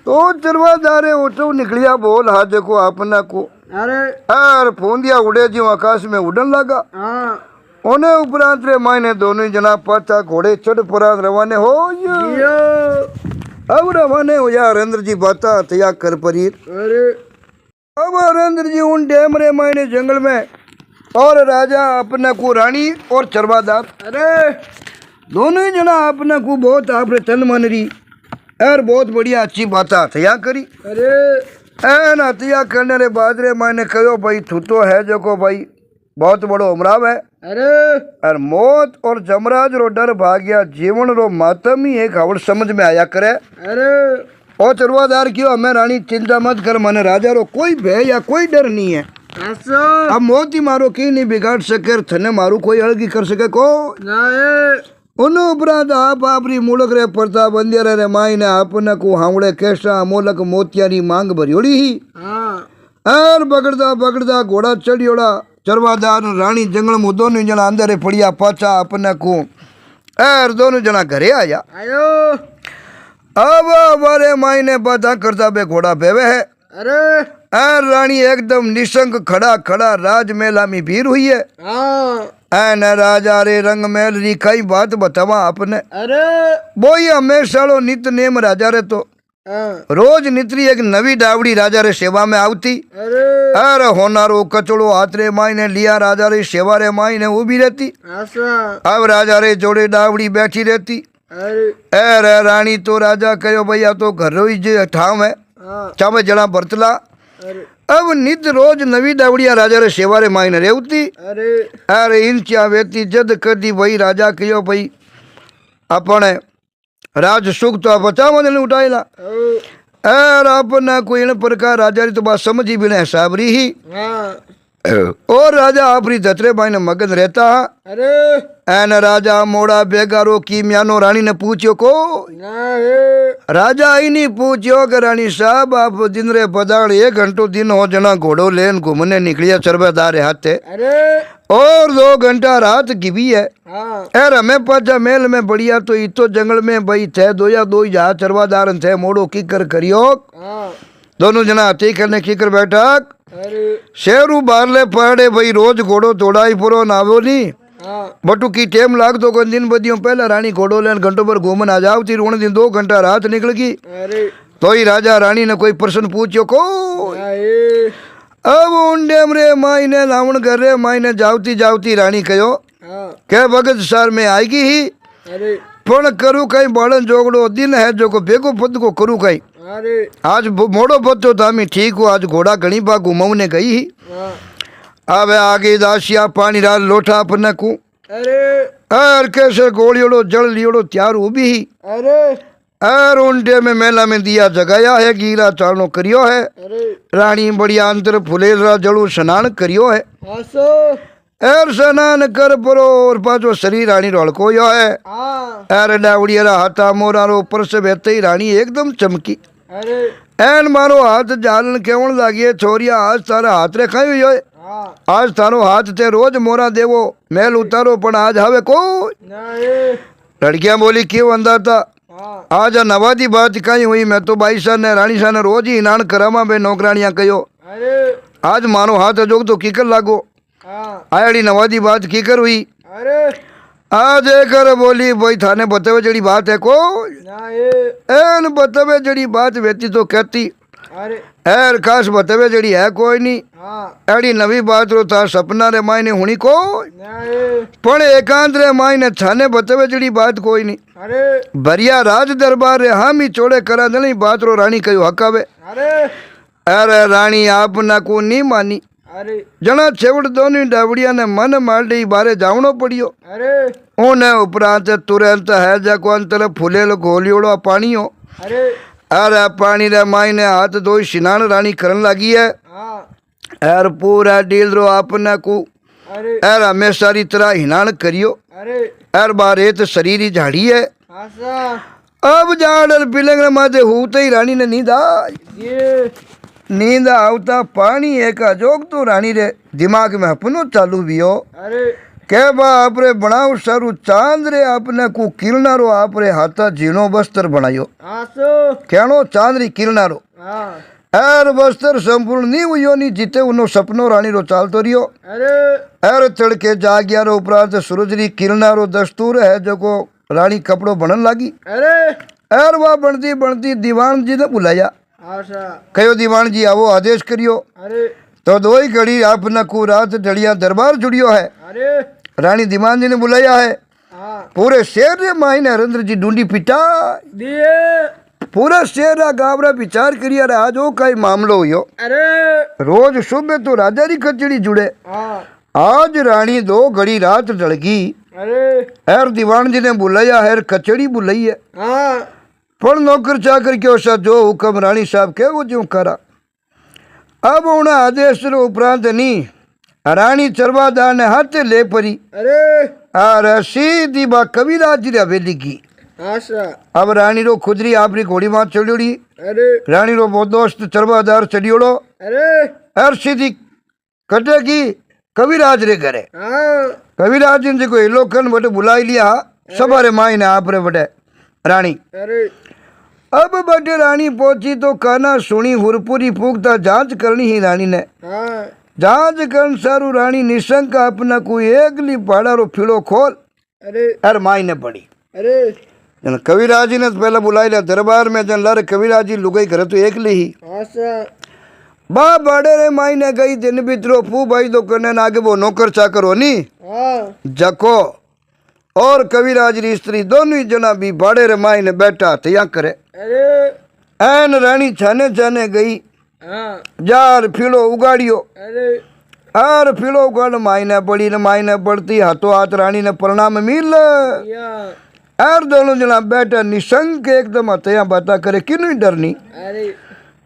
तो चरवादारे उठो निकलिया बोल हाथ देखो अपना को अरे और फोंदिया उड़े जो आकाश में उड़न लगा हाँ उन्हें उपरांत रे मायने दोनों ही जना पाचा घोड़े चढ़ परांत रवाने हो यो अब रवाने हो यार हरेंद्र जी बाता तया कर परीर अरे अब हरेंद्र जी उन डैम रे मायने जंगल में और राजा अपने को रानी और चरवादार अरे दोनों ही जना अपने को बहुत आपरे तन मन रही और बहुत बढ़िया अच्छी बात हथिया करी अरे एन हथिया करने रे बाद रे मैंने कहो भाई तू तो है जो को भाई बहुत बड़ो हमराव है। अरे और मौत और जमराज रो डर भाग्या जीवन रो मातम ही एक हवड़ समझ में आया करे। अरे ओ चरवादार क्यों हमें रानी चिंता मत कर, मने राजा रो कोई भय या कोई डर नहीं है। आसो अब मौत ही मारो की नहीं बिगाड़ सके, थने मारू कोई अलगी कर सके को ना ए उनो उपरांत आप आपरी मुलक रे प्रताप अंधेरे रे माईने आपने को हावड़े केसा मोलक मोतियारी मांग भरियोड़ी ही। हाँ और बगड़दा बगड़दा घोड़ा चढ़ियोड़ा चरवादार रानी जंगल में दोनों जना अंदर पड़िया पाचा अपने को और दोनों जना घरे आया। आयो अब हमारे मायने बाधा करता बे घोड़ा बेवे है। अरे और रानी एकदम निशंक खड़ा खड़ा राजमेला में भीड़ हुई है। हाँ न राजा रे रंग महल री कई बात बतावा आपने। अरे वो ही हमेशा नित नेम राजा रे तो हाँ रोज नित्री एक नवी डावड़ी राजा रे सेवा में आवती। अरे अरे होनारो कचड़ो हाथ रे मायने लिया राजा रे सेवा रे मायने उभी रहती। आसा अब राजा रे जोड़े डावड़ी बैठी रहती। अरे अरे रानी तो राजा कहो भैया तो घर ही जे ठाम है हाँ चाहे जड़ा बरतला। अरे अब नित रोज नवी डावड़िया राजा रे सेवा रे मायने रेवती। अरे अरे इन च्या वेती जद कदी भाई राजा कहो भाई अपने राज सुख तो बचाव ने उठाएला। ओ और अपना कोई इन प्रकार राजा री तो बात समझी भी नहीं साबरी ही। हाँ और राजा आपरी दतरे भाई ने मगन रहता। अरे एन राजा मोड़ा बेगारो की म्यानो रानी ने पूछ्यो को ना ए राजा ही नहीं पूछ्यो कि रानी साहब आप दिन रे पदाड़ 1 घंटो दिन हो जना घोड़ो लेन घूमने निकलिया चरबेदार हाथे अरे और 2 घंटा रात की भी है। हाँ यार हमें पाचा मेल में बढ़िया तो इतो जंगल में भाई थे दो या दो ही जहा चरवादार थे मोड़ो कीकर करियो। हाँ दोनों जना हाथी करने कीकर बैठक अरे शेरू बारले पड़े भाई रोज घोड़ो तोड़ाई पुरो नावो नहीं हाँ बटू की टेम लाग तो कोई दिन बदियों पहले रानी घोड़ो लेन घंटों पर घूमन आ जाओ थी उन दिन 2 घंटा रात निकल गई। अरे तो ही राजा रानी ने कोई प्रश्न पूछो को ना ए अब उन डेम रे माई ने लावण कर रे माई ने जावती जावती रानी कहो हाँ के भगत सर में आएगी ही अरे पण करू कई बालन जोगड़ो दिन है जो को बेगो पद को करू कई अरे आज मोड़ो पत्तो थामी ठीक हो आज घोड़ा घणी बा घुमाउने गई ही। हाँ अब आगे दासिया पानी राल लोटा अपने को अरे और कैसे गोलियोड़ो जल लियोड़ो त्यार उभी ही। अरे और उनटे में मेला में दिया जगाया है गीरा चालनो करियो है। अरे रानी बढ़िया अंतर फुलेरा जड़ू स्नान करियो है। आसो और स्नान कर परो और पाछो शरीर रानी रोड़को यो है। हाँ और डावड़िया हाथा मोरा रो ऊपर से बहते ही रानी एकदम चमकी। अरे एन मारो हाथ जालन केवण लागिए छोरिया आज तारा हाथ रे खाई हुई हाँ आज तारो हाथ ते रोज मोरा देवो मेल उतारो पण आज हवे को ना ए लड़कियां बोली क्यों अंदा था हाँ आज नवादी बात कहीं हुई मैं तो भाई सा ने रानी सा ने रोज ही इनान करामा बे नौकरानियां कहो अरे आज मानो हाथ जोग तो कीकर लागो हाँ आयड़ी नवादी बात कीकर हुई। अरे आज कर बोली भाई थाने बतावे जड़ी बात है को ना ए एन बतावे जड़ी बात वेती तो कहती अरे एर खास बतावे जड़ी है कोई नहीं हाँ एड़ी नवी बात रो था सपना रे मायने हुनी को ना ए पण एकांत रे मायने थाने बतावे जड़ी बात कोई नहीं अरे भरिया राज दरबार रे हम ही चोड़े करा दे बात रो रानी कहो हकावे। अरे अरे रानी आप ना को नहीं मानी अरे जना छेवड़ दोनों डावड़िया ने मन मार दी बारे जावनो पड़ियो। अरे उने उपरांत तुरंत है जाको अंतर फुलेल गोलियोड़ो पानी हो। अरे अरे पानी रे माई ने हाथ धोई स्नान रानी करन लगी है। हाँ और पूरा डील रो आपने को अरे और हमेशा री तरह हिनान करियो। अरे और बारेत शरीर ही झाड़ी है। आसा अब जाड़ पिलंग माथे होते ही रानी ने नींद आई। ये नींद आवता पानी एक जोग तो रानी रे दिमाग में अपनो चालू भी हो अरे के बा आपरे बनाओ सारू चांद रे आपने को किरनारो आपरे हाथा झीणो बस्तर बनायो। आसो कहनो चांद री किरनारो हाँ एर बस्तर संपूर्ण नहीं हुई नहीं जीते उनो सपनो रानी रो चालतो रियो। अरे एर तड़के जाग्या रो उपरांत सूरज री किरनारो दस्तूर है जो को रानी कपड़ो बनन लागी। अरे एर वह बनती बनती दीवान जी ने बुलाया। आशा कहो दीवान जी आवो आदेश करियो। अरे तो दो ही घड़ी आपने को रात ढड़िया दरबार जुड़ियो है। अरे रानी दीवान जी ने बुलाया है। हाँ पूरे शेर रे मायने हरेंद्र जी ढूंढी पिटा दिए पूरा शेर गावरा विचार करिया रे आज ओ कई मामलो हुयो। अरे रोज सुबह तो राजा री कचड़ी जुड़े हाँ आज रानी दो घड़ी रात ढलगी अरे एर दीवान जी ने बुलाया है कचड़ी बुलाई है हाँ पर नौकर चाकर क्यों सा जो हुक्म रानी साहब के वो जो करा अब उन्हें आदेश रो उपरांत नहीं रानी चरवादार ने हाथ ले परी अरे और सीधी बा कविराज जी हवेली की आशा अब रानी रो खुदरी आपरी घोड़ी मां चढ़ियोड़ी अरे रानी रो वो दोस्त चरवादार चढ़ियोड़ो अरे और सीधी कटेगी कविराज रे घरे हाँ कविराज जी को इलोकन बटे बुलाई लिया सवारे माई ने आप रे बटे रानी अरे अब बटे रानी पहुंची तो काना सुनी हुरपुरी फूकता जांच करनी ही रानी ने हाँ जांच कर सारू रानी निशंक अपना कोई एकली पाड़ा रो फिलो खोल अरे और माई ने पड़ी अरे जन कविराज जी ने तो पहला बुलाई लिया दरबार में जन लारे कविराज जी लुगाई करे तो एकली ही आशा बा बड़े रे माई ने गई दिन बितरो फू भाई दो करने आगे वो नौकर चाकर होनी हाँ जको और कविराज री स्त्री दोनों ही जना भी बाड़े रे माई ने बैठा तैयार करे अरे एन रानी छाने छाने गई हाँ जार फिलो उगाड़ियो अरे और फिलो उगाड़ माई ने पड़ी ने माई ने पड़ती हाथों हाथ रानी ने प्रणाम मिल या और दोनों जना बैठा निशंक एकदम हत्या बाता करे किन्हीं डरनी अरे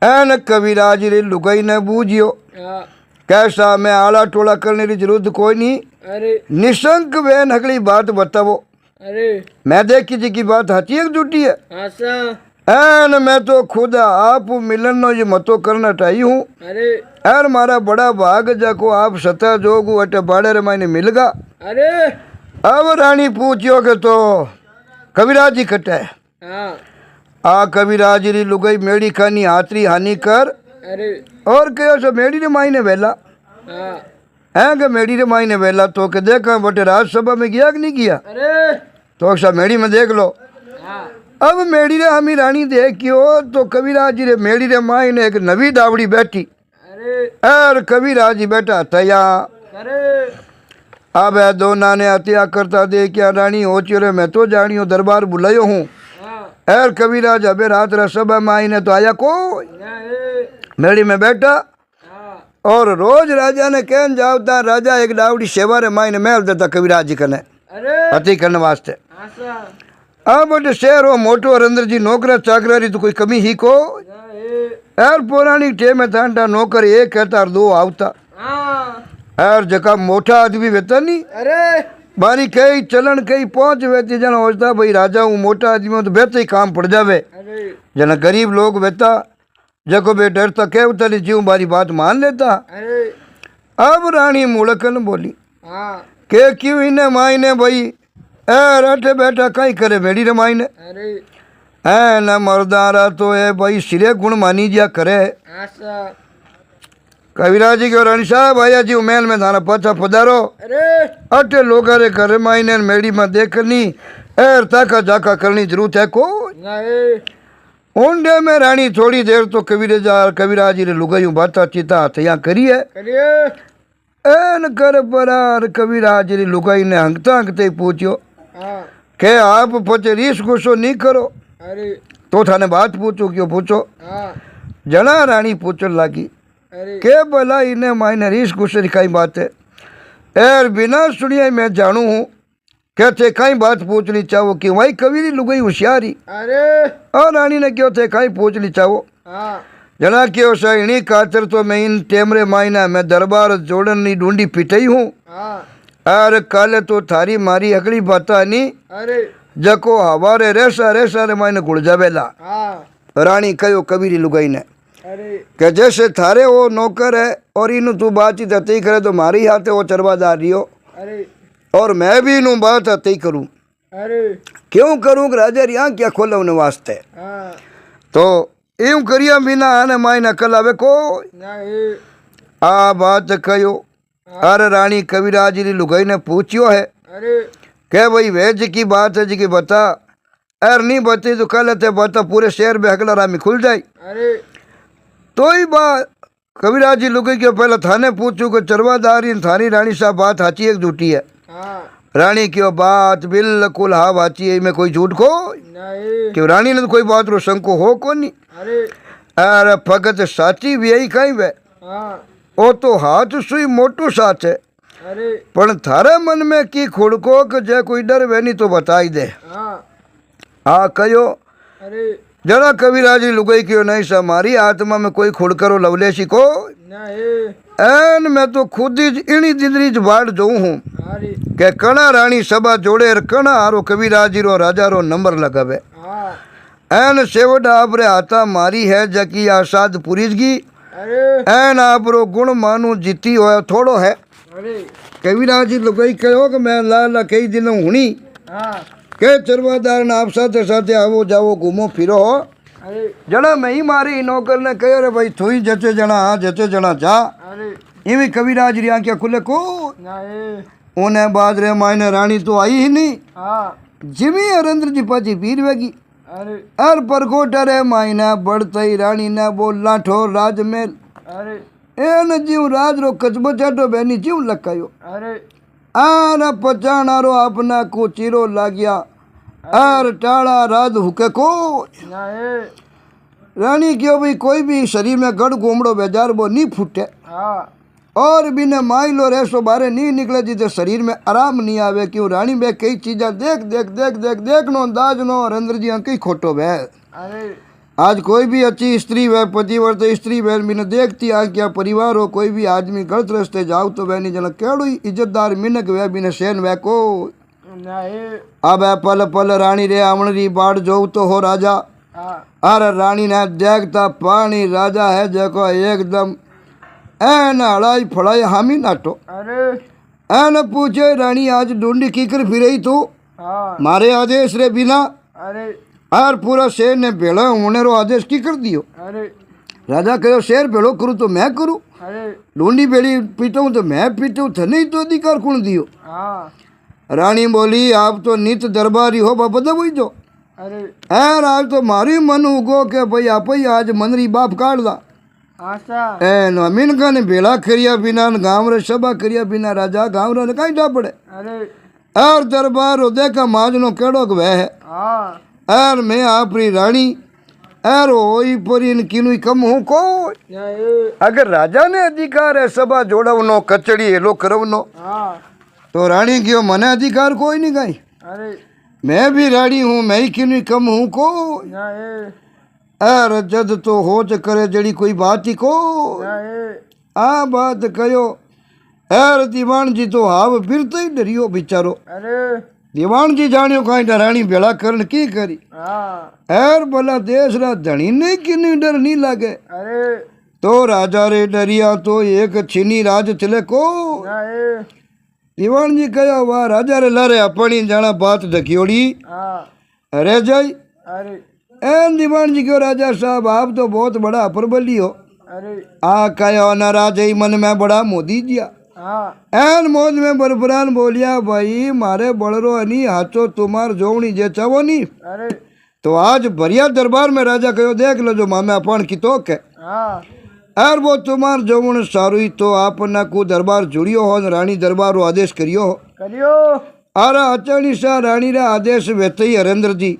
एन कविराज रे लुगाई ने बूझियो हाँ कैसा मैं आला टोला करने की जरूरत कोई नहीं अरे निशंक बहन अगली बात बतावो अरे मैं देखी जी की बात हची एक झूठी है आशा एन मैं तो खुद आप मिलन नो ये मतो करना चाहिए हूँ अरे यार मारा बड़ा भाग जाको आप सता जोगु अटे बाड़े रे मायने मिल गा अरे अब रानी पूछियो के तो कविराज जी कटे हाँ आ कविराज री लुगाई मेड़ी खानी हाथरी हानि कर अरे और कहो सो मेड़ी रे मायने वेला हाँ है कि मेड़ी रे मायने वेला तो के देखा बटे राज्यसभा में गया कि नहीं गया अरे तो सब मेड़ी में देख लो हाँ अब मेड़ी रे हमी रानी देखियो तो कविराज जी रे मेड़ी रे माई ने एक नवी दावड़ी बैठी अरे और कविराज जी बैठा तया अरे अब है दो नाने हत्या करता दे क्या रानी हो चुरे मैं तो जानियो दरबार बुलायो हूँ हाँ और कविराज अबे रात रसभा में आई ने तो आया कोई या ए मेड़ी में बैठा हाँ और रोज राजा ने कहन जावता राजा एक दावड़ी सेवा रे माई ने महल देता कविराज जी कने अरे हती करने वास्ते आशा अब बटे शहर हो मोटो और अंदर जी नौकरा चाकरा री तो कोई कमी ही को या ए यार पुरानी टेम में था नौकर एक कहता और दो आवता हाँ यार जका मोटा आदमी वेता नहीं अरे बारी कई चलन कई पहुंच वेती जन होता भाई राजा हूँ मोटा आदमी हूँ तो बेहतर ही काम पड़ जावे अरे जना गरीब लोग वेता जको बे डरता कह उतरी जीव बारी बात मान लेता अरे अब रानी मुड़कन बोली हाँ के क्यों इन्हें माई ने भाई ए रटे बैठा कहीं करे मेड़ी रे माई ने अरे है न मर्दारा तो है भाई सिरे गुण मानी जा करे आशा कविराज जी के रानी साहब आया जी महल में थाना पाछा पधारो अरे अटे लोग घर मायने मेड़ी में देखनी एर ताका जाका करनी जरूरत है को या ए ऊंडे में रानी थोड़ी देर तो कविराज रे लुगाई बाता चीता हथिया करी है करिए एन कर परार कविराज री लुगाई ने हंगता हंगते ही पूछो हाँ के आप पचे रीस गुस्सो नहीं करो अरे तो थाने बात पूछो क्यों पूछो हाँ जना रानी पूछन लगी अरे के भला इन्हें मायने रीस गुस्से की कई बात है एर बिना सुनिए मैं जानू हूँ कहते कई बात पूछनी चाहो कि वही कविरी लुगाई होशियारी अरे और रानी ने क्यों थे कई पूछनी चाहो हाँ जना क्यों सा इन्हीं खातर तो मैं इन टेमरे मायना मैं दरबार जोड़न नी ढूंढी पिटई हूँ हाँ और कल तो थारी मारी अगली बाता नहीं अरे जको हवारे रेसा रेसा रे मायने गुड़ जावेला हाँ रानी कहो कबीरी लुगाई ने अरे कि जैसे थारे वो नौकर है और इनू तू बातचीत हती करे तो मारी हाथे वो चरवादार रियो अरे और मैं भी इनू बात हती करूँ अरे क्यों करूँ कि राजा यहाँ क्या खोला उन्हें वास्ते हाँ तो यूं करिया बिना आने मायने कल आवे को या ए आ बात कहो अरे रानी कविराज री लुगाई ने पूछियो है अरे के भाई वेज की बात है जी की बता अर नहीं बती तो कल ते बता पूरे शहर में हकला रामी खुल जाए अरे तो ही बात कविराज जी लुगाई के पहले थाने पूछू कि चरवादारी थानी रानी साहब बात हाची एक झूठी है हाँ रानी क्यों बात बिल्कुल हाँ बाची है में कोई झूठ को या ए क्यों रानी ने तो कोई बात रो शंको हो को नहीं अरे अरे फगत साची भी यही कहीं वे हाँ ओ तो हाथ सुई मोटू साच है अरे पण थारे मन में की खुड़को के जे कोई डर वे नहीं तो बताई दे। हाँ आ कयो अरे जरा कविराजी लुगाई क्यों नहीं सा मारी आत्मा में कोई खुड़करो लवलेसी को नहीं एन मैं तो खुद ही इनी जिंदरी ज बाट जाऊं हूँ अरे के कणा रानी सभा जोड़े और कणा हारो कविराजी रो राजा रो नंबर लगावे हाँ एन सेवड आपरे हाथा मारी है जकी आसाद पुरीजगी अरे एन आपरो गुण मानू जीती होया थोड़ो है। अरे कविराजी लुगाई कहो कि मैं लाला कई दिन हुनी हाँ के चरवादार ने आप साथे साथे आवो जावो घूमो फिरो हो अरे जना मैं ही मारी नौकर ने कहो रे भाई थोई जचे जना आ जचे जना जा अरे इवी कविराज री आंखें खुले को नहीं उन्हें बाद रे मायने रानी तो आई ही नहीं हाँ जिमी अरेंद्र जी पाची पीर वेगी अरे अर परकोटा रे मायना बढ़तई रानी ने बोल लाठो राजमेल अरे एन जीव राज रो कचबो चाटो बेनी जीव लकायो अरे आर पचाणारो अपना को चीरो लाग्या आर टाड़ा राज हुके को नहीं रानी क्यों भाई कोई भी शरीर में गड़ गोमड़ो बेजार वो नहीं फूटे हाँ और बिना माइलो रेसो बारे नहीं निकले जिसे शरीर में आराम नहीं आवे क्यों रानी बे कई चीजा देख देख देख देख देख नो अंदाज नो हरेंद्र जी अंक खोटो वे अरे आज कोई भी अच्छी स्त्री वे पतिव्रत स्त्री वे बिना देखती आ क्या परिवार हो कोई भी आदमी गलत रास्ते जाओ तो वह नहीं जना केड़ो इज्जतदार मिनक वे बिना सेन वे को नहीं अब पल पल रानी रे आमणरी बाढ़ जो तो हो राजा हाँ अरे रानी ने देखता पानी राजा है जको एकदम एन हड़ाई फड़ाई हामी नाटो अरे एन पूछे रानी आज ढूंढी कीकर फिरई तू हाँ मारे आदेश रे बिना अरे और पूरा शेर ने भेड़ा होने रो आदेश की कर दियो। अरे राजा कहो शेर भेड़ो करूँ तो मैं करूँ अरे ढूंढी भेड़ी पीटूँ तो मैं पीटूँ थने ही तो अधिकार कौन दियो। हाँ रानी बोली आप तो नित दरबारी हो बाबा दबई जो अरे यार आज तो मारी मन उगो के भाई आप ही आज मनरी बाप काट ला आशा एन अमीन का ने भेड़ा करिया बिना गाँव रे सभा करिया बिना राजा गाँव रे कहीं जा पड़े अरे और दरबार हो देखा माजनो केड़ो वह है हाँ यार मैं आपरी रानी यार ओई परी इन किनु कम हूँ को नहीं अगर राजा ने अधिकार है सभा जोड़वनो कचड़ी हेलो करवनो हाँ तो रानी क्यों मने अधिकार कोई नहीं गई अरे मैं भी रानी हूँ मैं ही किनु कम हूँ को नहीं यार जद तो होच करे जड़ी कोई बात ही को नहीं आ बात कयो यार दीवान जी तो हाव फिरते ही डरियो बिचारो अरे दीवान जी जानियो कहीं डरानी बेड़ा करन की करी हाँ यार भला देश रा धनी ने किन्नी डर नहीं लागे अरे तो राजा रे डरिया तो एक छीनी राज चले को नहीं दीवान जी कहो वाह राजा रे लारे अपनी जाना बात दखियोड़ी हाँ अरे जाई अरे एन दीवान जी क्यों राजा साहब आप तो बहुत बड़ा अप्रबली हो अरे आ कहो ना राजा ही मन में बड़ा मोदी जिया हाँ एन मौज में बरबरान बोलिया भाई मारे बड़रो अनी हाथो तुम्हार जोवनी जे चावो नी अरे तो आज भरिया दरबार में राजा कहो देख लो जो मामे अपन की तोक है हाँ और वो तुम्हार जोवण सारू ही तो आपना को दरबार जुड़ियो हो न रानी दरबार रो आदेश करियो हो करियो अरे अचानी सा रानी रा आदेश वेते ही हरेंद्र जी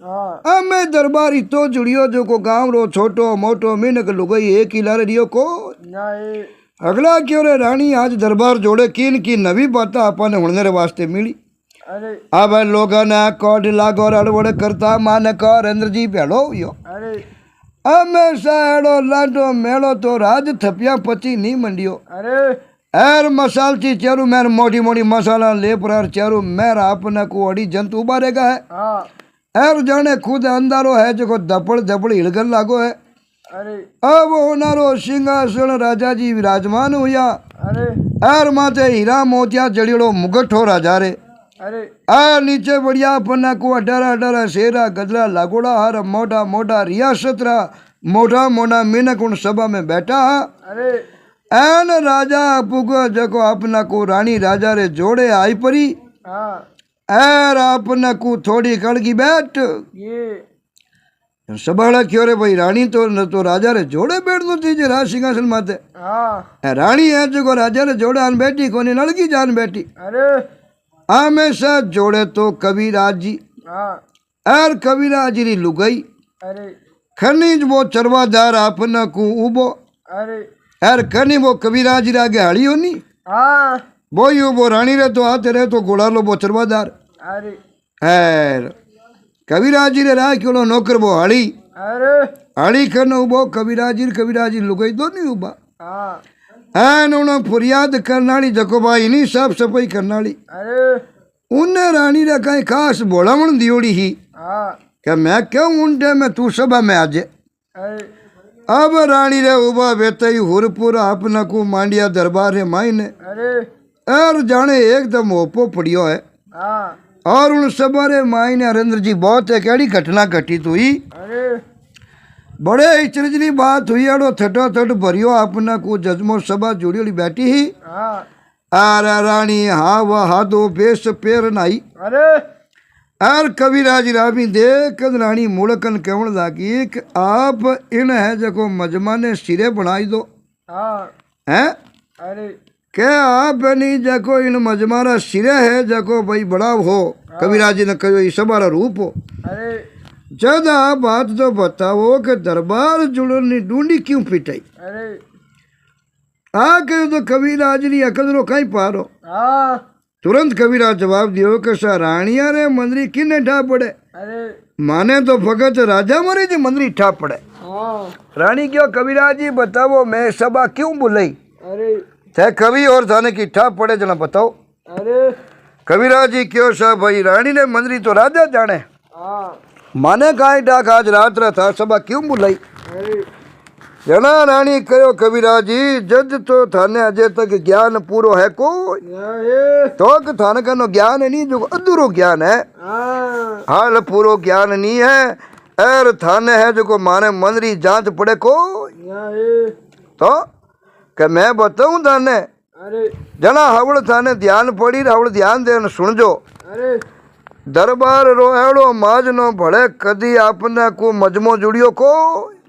हाँ मैं दरबार ही तो जुड़ियो जो को गाँव रो छोटो मोटो मिनक लुगई एक ही लारे रियो को नहीं अगला क्यों रे रानी आज दरबार जोड़े किन की नवी बात अपन होने रे वास्ते मिली अरे अब लोगों ने कोड लागो अड़बड़ करता मान को हरेंद्र जी भेड़ो यो अरे हमेशा एड़ो लाडो मेड़ो तो राज थपिया पची नहीं मंडियो अरे एर मसाल ची चेरू मेर मोटी मोटी मसाला ले पर चेरू मेर आपने को अड़ी जंतु उबारेगा है हाँ एर जाने खुद अंधारो है जो दपड़ दपड़ हिलगल लागो है अरे अब होनारो सिंहासन राजा जी विराजमान हुआ अरे एर माथे हीरा मोतिया जड़ियोड़ो मुगट हो राजा रे अरे आ नीचे बढ़िया पन्ना को अठारा अठारा शेरा गजरा लागोड़ा हर मोटा मोटा रियासत रा मोटा मोटा मिनक उन सभा में बैठा अरे एन राजा पुगो जको अपना को रानी राजा रे जोड़े आई परी हाँ एर अपना को थोड़ी कड़की बैठ ये सबड़ा क्यों रे भाई रानी तो न तो राजा रे जोड़े बैठ दो चीजे राज सिंहासन माते हाँ रानी है जो राजा रे जोड़े आन बैठी कोनी नड़की जान बैठी अरे हमेशा जोड़े तो कबीराज जी हाँ एर कबीराज जी लुगई अरे खनिज वो चरवादार अपना को उबो अरे एर कनी वो कबीराज जी आगे हाड़ी होनी हाँ बोई वो रानी रे तो आते रहे तो घोड़ा लो बो चरवादार अरे एर कविराज जी रे राह क्यों नौकर बो हाड़ी अरे हाड़ी करने उबो कविराज जी लुगाई दो नहीं उबा हाँ एन उन्हें फरियाद करनाली जको भाई नहीं साफ सफाई करनाली अरे उन्हें रानी रे कहीं खास बोलावण दियोड़ी ही हाँ क्या मैं क्यों उनटे में तू सभा में आजे अरे अब रानी रे उबा बेते ही हुरपुर अपना को मांडिया दरबार रे मायने अरे और जाने एकदम ओपो पड़ियो है हाँ और उन सबारे मायने हरेंद्र जी बहुत एक ऐसी घटना घटित हुई अरे बड़े इचरजनी बात हुई अड़ो थटो थट भरियो अपना को जजमो सभा जुड़ी बैठी ही हाँ आरा रानी हाँ वह हाथो बेस पेर नाई अरे और कविराज रामी देख रानी मुड़कन कहण लागी कि आप इन है जको मजमाने सिरे बनाई दो हाँ हैं अरे के आप नहीं जको इन मजमारा सिरे है जको भाई बड़ा हो कविराज जी ने कहो ये सबारा रूप हो अरे जद आप बात तो बताओ कि दरबार जुड़नी ढूंढी क्यों पिटाई अरे आ कहो तो कविराज नी अकल रो कहीं पारो हाँ तुरंत कविराज जवाब दियो कि सा रानिया रे मंदरी किने ठा पड़े अरे माने तो भगत राजा मारे जी मंदरी ठा पड़े हाँ रानी क्यों कविराज जी बताओ मैं सभा क्यों बुलाई अरे थे कवि और थाने की ठा पड़े जना बताओ अरे कविराज जी क्यों सा भाई रानी ने मंदरी तो राजा जाने हाँ माने काई डाक आज रात रा था सभा क्यों बुलाई अरे जना रानी कहो कविराज जी जज तो थाने अजय तक ज्ञान पूरो है को ये तो कि थाने का नो ज्ञान है नहीं जो अधूरो ज्ञान है हाँ हाल पूरो ज्ञान नहीं है एर थाने है जो को माने मंदरी जांच पड़े को ये तो कि मैं बताऊं थाने अरे जना हवड़ थाने ध्यान पड़ी हवड़ ध्यान देन सुनजो अरे दरबार रो एड़ो माजनो भड़े कदी आपने को मजमो जुड़ियो को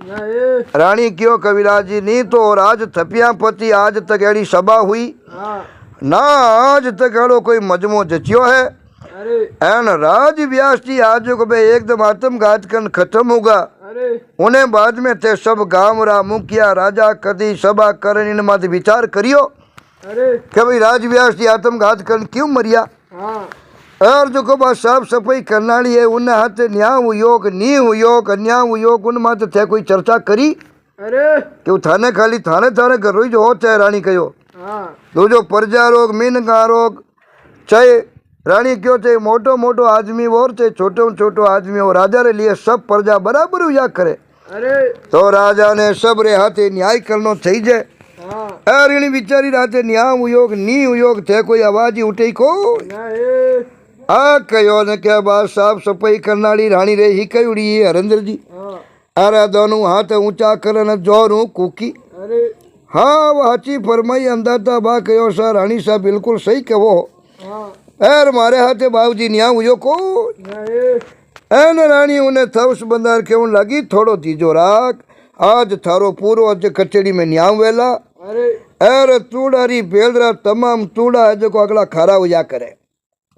ये रानी क्यों कविराज जी नहीं तो और आज थपिया पति आज तक एड़ी सभा हुई हाँ ना आज तक एड़ो कोई मजमो जचियो है अरे एन राज व्यास जी आज को बे एकदम आत्मघात कन खत्म होगा अरे उन्हें बाद में ते सब गांव रा मुखिया राजा कदी सभा करन इन मत विचार करियो अरे कि भाई राज व्यास जी आत्मघात कन क्यों मरिया हाँ और जो को बात साफ सफाई करनाली है उन हाथ न्याय हुयो कि नहीं हुयो कन्या हुयो उन मत थे कोई चर्चा करी अरे कि थाने खाली थाने थाने कर रही जो हो चाहे रानी कहो हाँ तो जो प्रजा रोग मीन का रोग चाहे रानी क्यों चाहे मोटो मोटो आदमी और चाहे छोटो छोटो आदमी और राजा रे लिए सब प्रजा बराबर हुआ करे अरे तो राजा ने सब रे हाथे न्याय करनो चाहिए हाँ और इन बिचारी राते न्याय हुयो नहीं हुयो थे कोई आवाज ही उठे को ये आ कहो ने क्या बात साफ सफाई करनाली रानी रे ही कही है हरेंद्र जी हाँ अरे दोनों हाथ ऊंचा करन जोरू कुकी अरे हाँ वो हाची फरमाई अंदाता बा कहो सा रानी साहब बिल्कुल सही कहो हाँ एर मारे हाथे बाबूजी न्या हुयो को ये एन रानी उन्हें थवस बंदार क्यों लगी थोड़ो तीजो राख आज थारो पूरो आज कचड़ी में न्या वेला अरे एर तूड़ारी बेलरा तमाम तूड़ा है जो को अगला खारा हुआ करे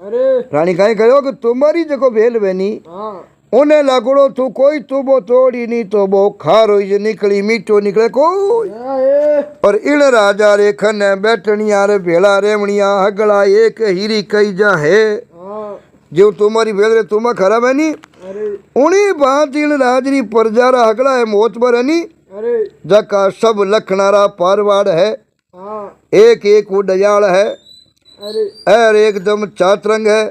अरे रानी कहीं कहो कि तुम्हारी जको भेल बेनी हाँ उन्हें लगड़ो तू कोई तुबो तोड़ी नहीं तो वो खारो ही निकली मीठो निकले कोई ये और इण राजा रे खने बैठनिया रे भेला रेवणिया हगला एक हीरी कई जा है हाँ जो तुम्हारी भेल रे तुम खराब है नी अरे उन्हीं बात इण राजरी परजारा हगला है मोतबर है नी अरे जका सब लखनारा पारवाड़ है हाँ एक एक उड़याल है अरे एर एकदम चातरंग है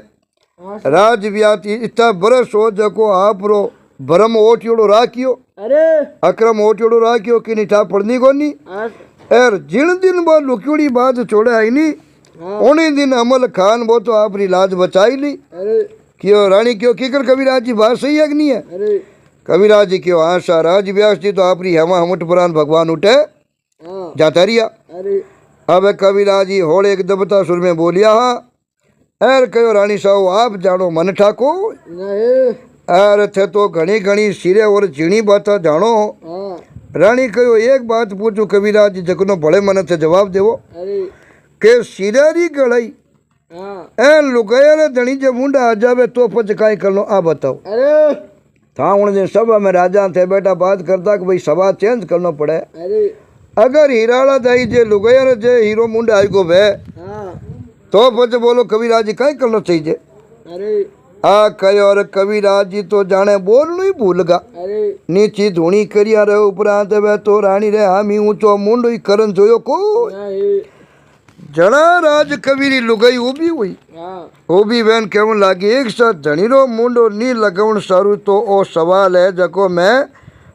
हाँ राज व्याति इतना बरस हो जको आपरो भरम ओटियोड़ो राखियो अरे अक्रम ओटियोड़ो राखियो कि निठा पड़नी कोनी हाँ एर जिन दिन वो लुक्योड़ी बात छोड़े आई नी उन्हीं दिन अमल खान वो तो आपरी लाज बचाई ली अरे क्यों रानी क्यों किकर कविराज जी बात सही है कि नहीं है अरे कविराज जी क्यों आशा राज व्यास जी तो आपरी हवा हमट पुराण भगवान उठे हाँ जाता रिया अरे अब कविराज जी होड़े एक दबता सुर में बोलिया हाँ एर कहो रानी साहू आप जानो मन ठाको ये एर थे तो घनी घनी सिरे और झीणी बात जानो हाँ रानी कहो एक बात पूछू कविराज जी जगनो बड़े मन से जवाब देवो अरे के सिरारी गड़ाई हाँ ए लुगाया रे धनी जब मुंडा आ जावे तो पच काई कर लो आ बताओ अरे था उन दिन सभा में राजा थे बेटा बात करता कि भाई सभा चेंज करना पड़े अरे अगर हीराला दाई जे लुगाया रे जे हीरो मुंडा आई को वे हाँ तो પછી બોલો કવિરાજી કઈ કરનો चाहिए अरे आ कयो और कविराजी तो जाने बोलनु ही भूल गा अरे नीची धूणी करिया रे उपरांत वे तो रानी रे हामी ऊंचो मुंडो ही करन जोयो को ना ए जड़ा राज कवीरी लुगाई उभी हुई हाँ उभी बहन कहने लगी एक साथ धनीरो मुंडो नी लगावण सारू तो ओ सवाल है जको मैं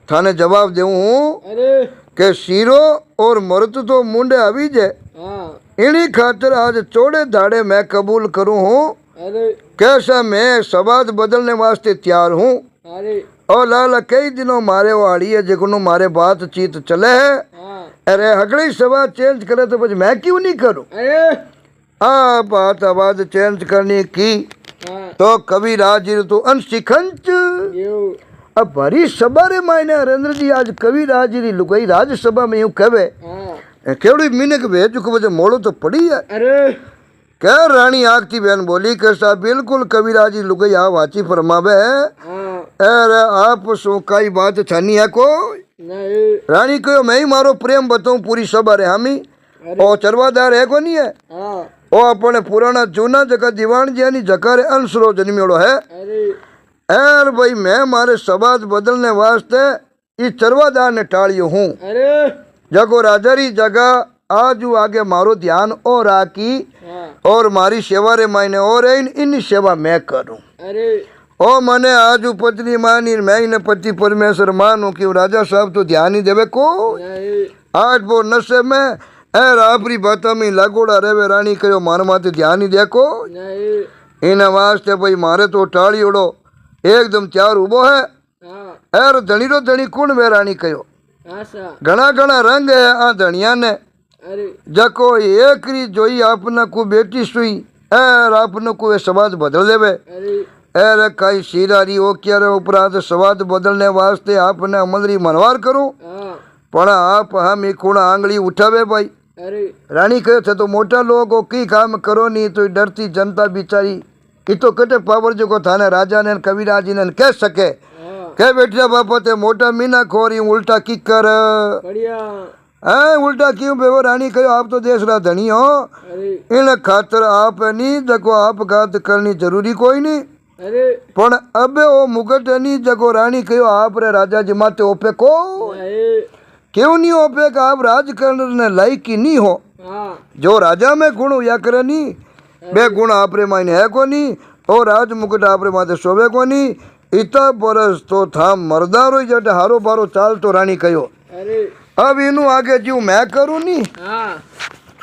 थाने जवाब देऊं अरे के सीरो और मर्द तो मुंडे अभी जे हाँ इन्हीं खातिर आज चौड़े दाड़े मैं कबूल करूं हूँ अरे कैसा मैं सवाद बदलने वास्ते तैयार हूँ अरे और लाला कई दिनों मारे वाली है जगनो मारे बातचीत चले है हाँ अरे अगली सवाल चेंज करे तो પછી मैं क्यों नहीं करूं अरे आ बात आवाज चेंज करने की हाँ तो कविराज जी तो अनशिखंच यो अब भरी सभा रे मायने हरेंद्र जी आज कविराज जी लुगाई राज्यसभा में यूं कहे हाँ केवड़ी मीने के भेज को वजह मोड़ो तो पड़ी है अरे क्या रानी आगती बहन बोली के साहब बिल्कुल कविराज जी लुगाई आ वाची फरमावे हाँ अरे आप सो काई बात छानी है को ना ए रानी कहो मैं ही मारो प्रेम बताऊं पूरी सभा रे हामी ओ चरवादार है को नहीं है हाँ ओ अपने पुराना जूना जगह दीवान जी जगह रे अंशरो जन्मेड़ो है अरे एर भाई मैं मारे सवाद बदलने वास्ते इस चरवादार ने टालियो हूँ अरे जगो राजारी जगह आज आगे मारो ध्यान और आकी हाँ और मारी सेवा रे मायने और इन सेवा मैं करूं अरे ओ मने आज पत्नी मानी मैं इन पति परमेश्वर मानू कि राजा साहब तो ध्यान ही देवे को ना ए आज वो नशे में एर आपरी बात में लागोड़ा रेवे रानी कहो मार माते ध्यान ही देखो ना ए इन वास्ते भाई मारे तो टाड़ी उड़ो एकदम त्यार उबो है हाँ एर धनी रो धनी कुण वे रानी कहो हाँ सा घना घना रंग है आ धनिया ने अरे जको एकरी जोई आपने को बेटी सुई एर आपने को वे सवाद बदल देवे अरे एर कई सीरारी ओ क्या रे उपरांत सवाद बदलने वास्ते आपने अमलरी मनवार करूं हाँ पण आप हम खूण आंगली उठावे भाई अरे रानी कहे थे तो मोटा लोग की काम करो नहीं तो डरती जनता बिचारी ये तो कटे पावर जो को थाने राजा ने कविराजी ने कह सके हाँ कह बेटिया बापा ते मोटा मीना खोरी उल्टा की कर बढ़िया है उल्टा क्यों बेवो रानी कहो आप तो देश रा धनी हो अरे इन खातर आप नहीं जगो आप घात करनी जरूरी कोई नहीं अरे पण अबे ओ मुगट नहीं जगो रानी कहो आप रे राजा जी माते ओपे को ना ए क्यों नहीं ओपे का आप राज करने लायक ही नहीं हो हाँ जो राजा में गुण हुआ करे नहीं बे गुण आपरे मायने है को नहीं और राज मुकुट आपरे माथे शोभे को नहीं इतना बरस तो था मरदारो जट हारो बारो चाल तो रानी कहो अरे अब इनू आगे जीव मैं करूँ नहीं हाँ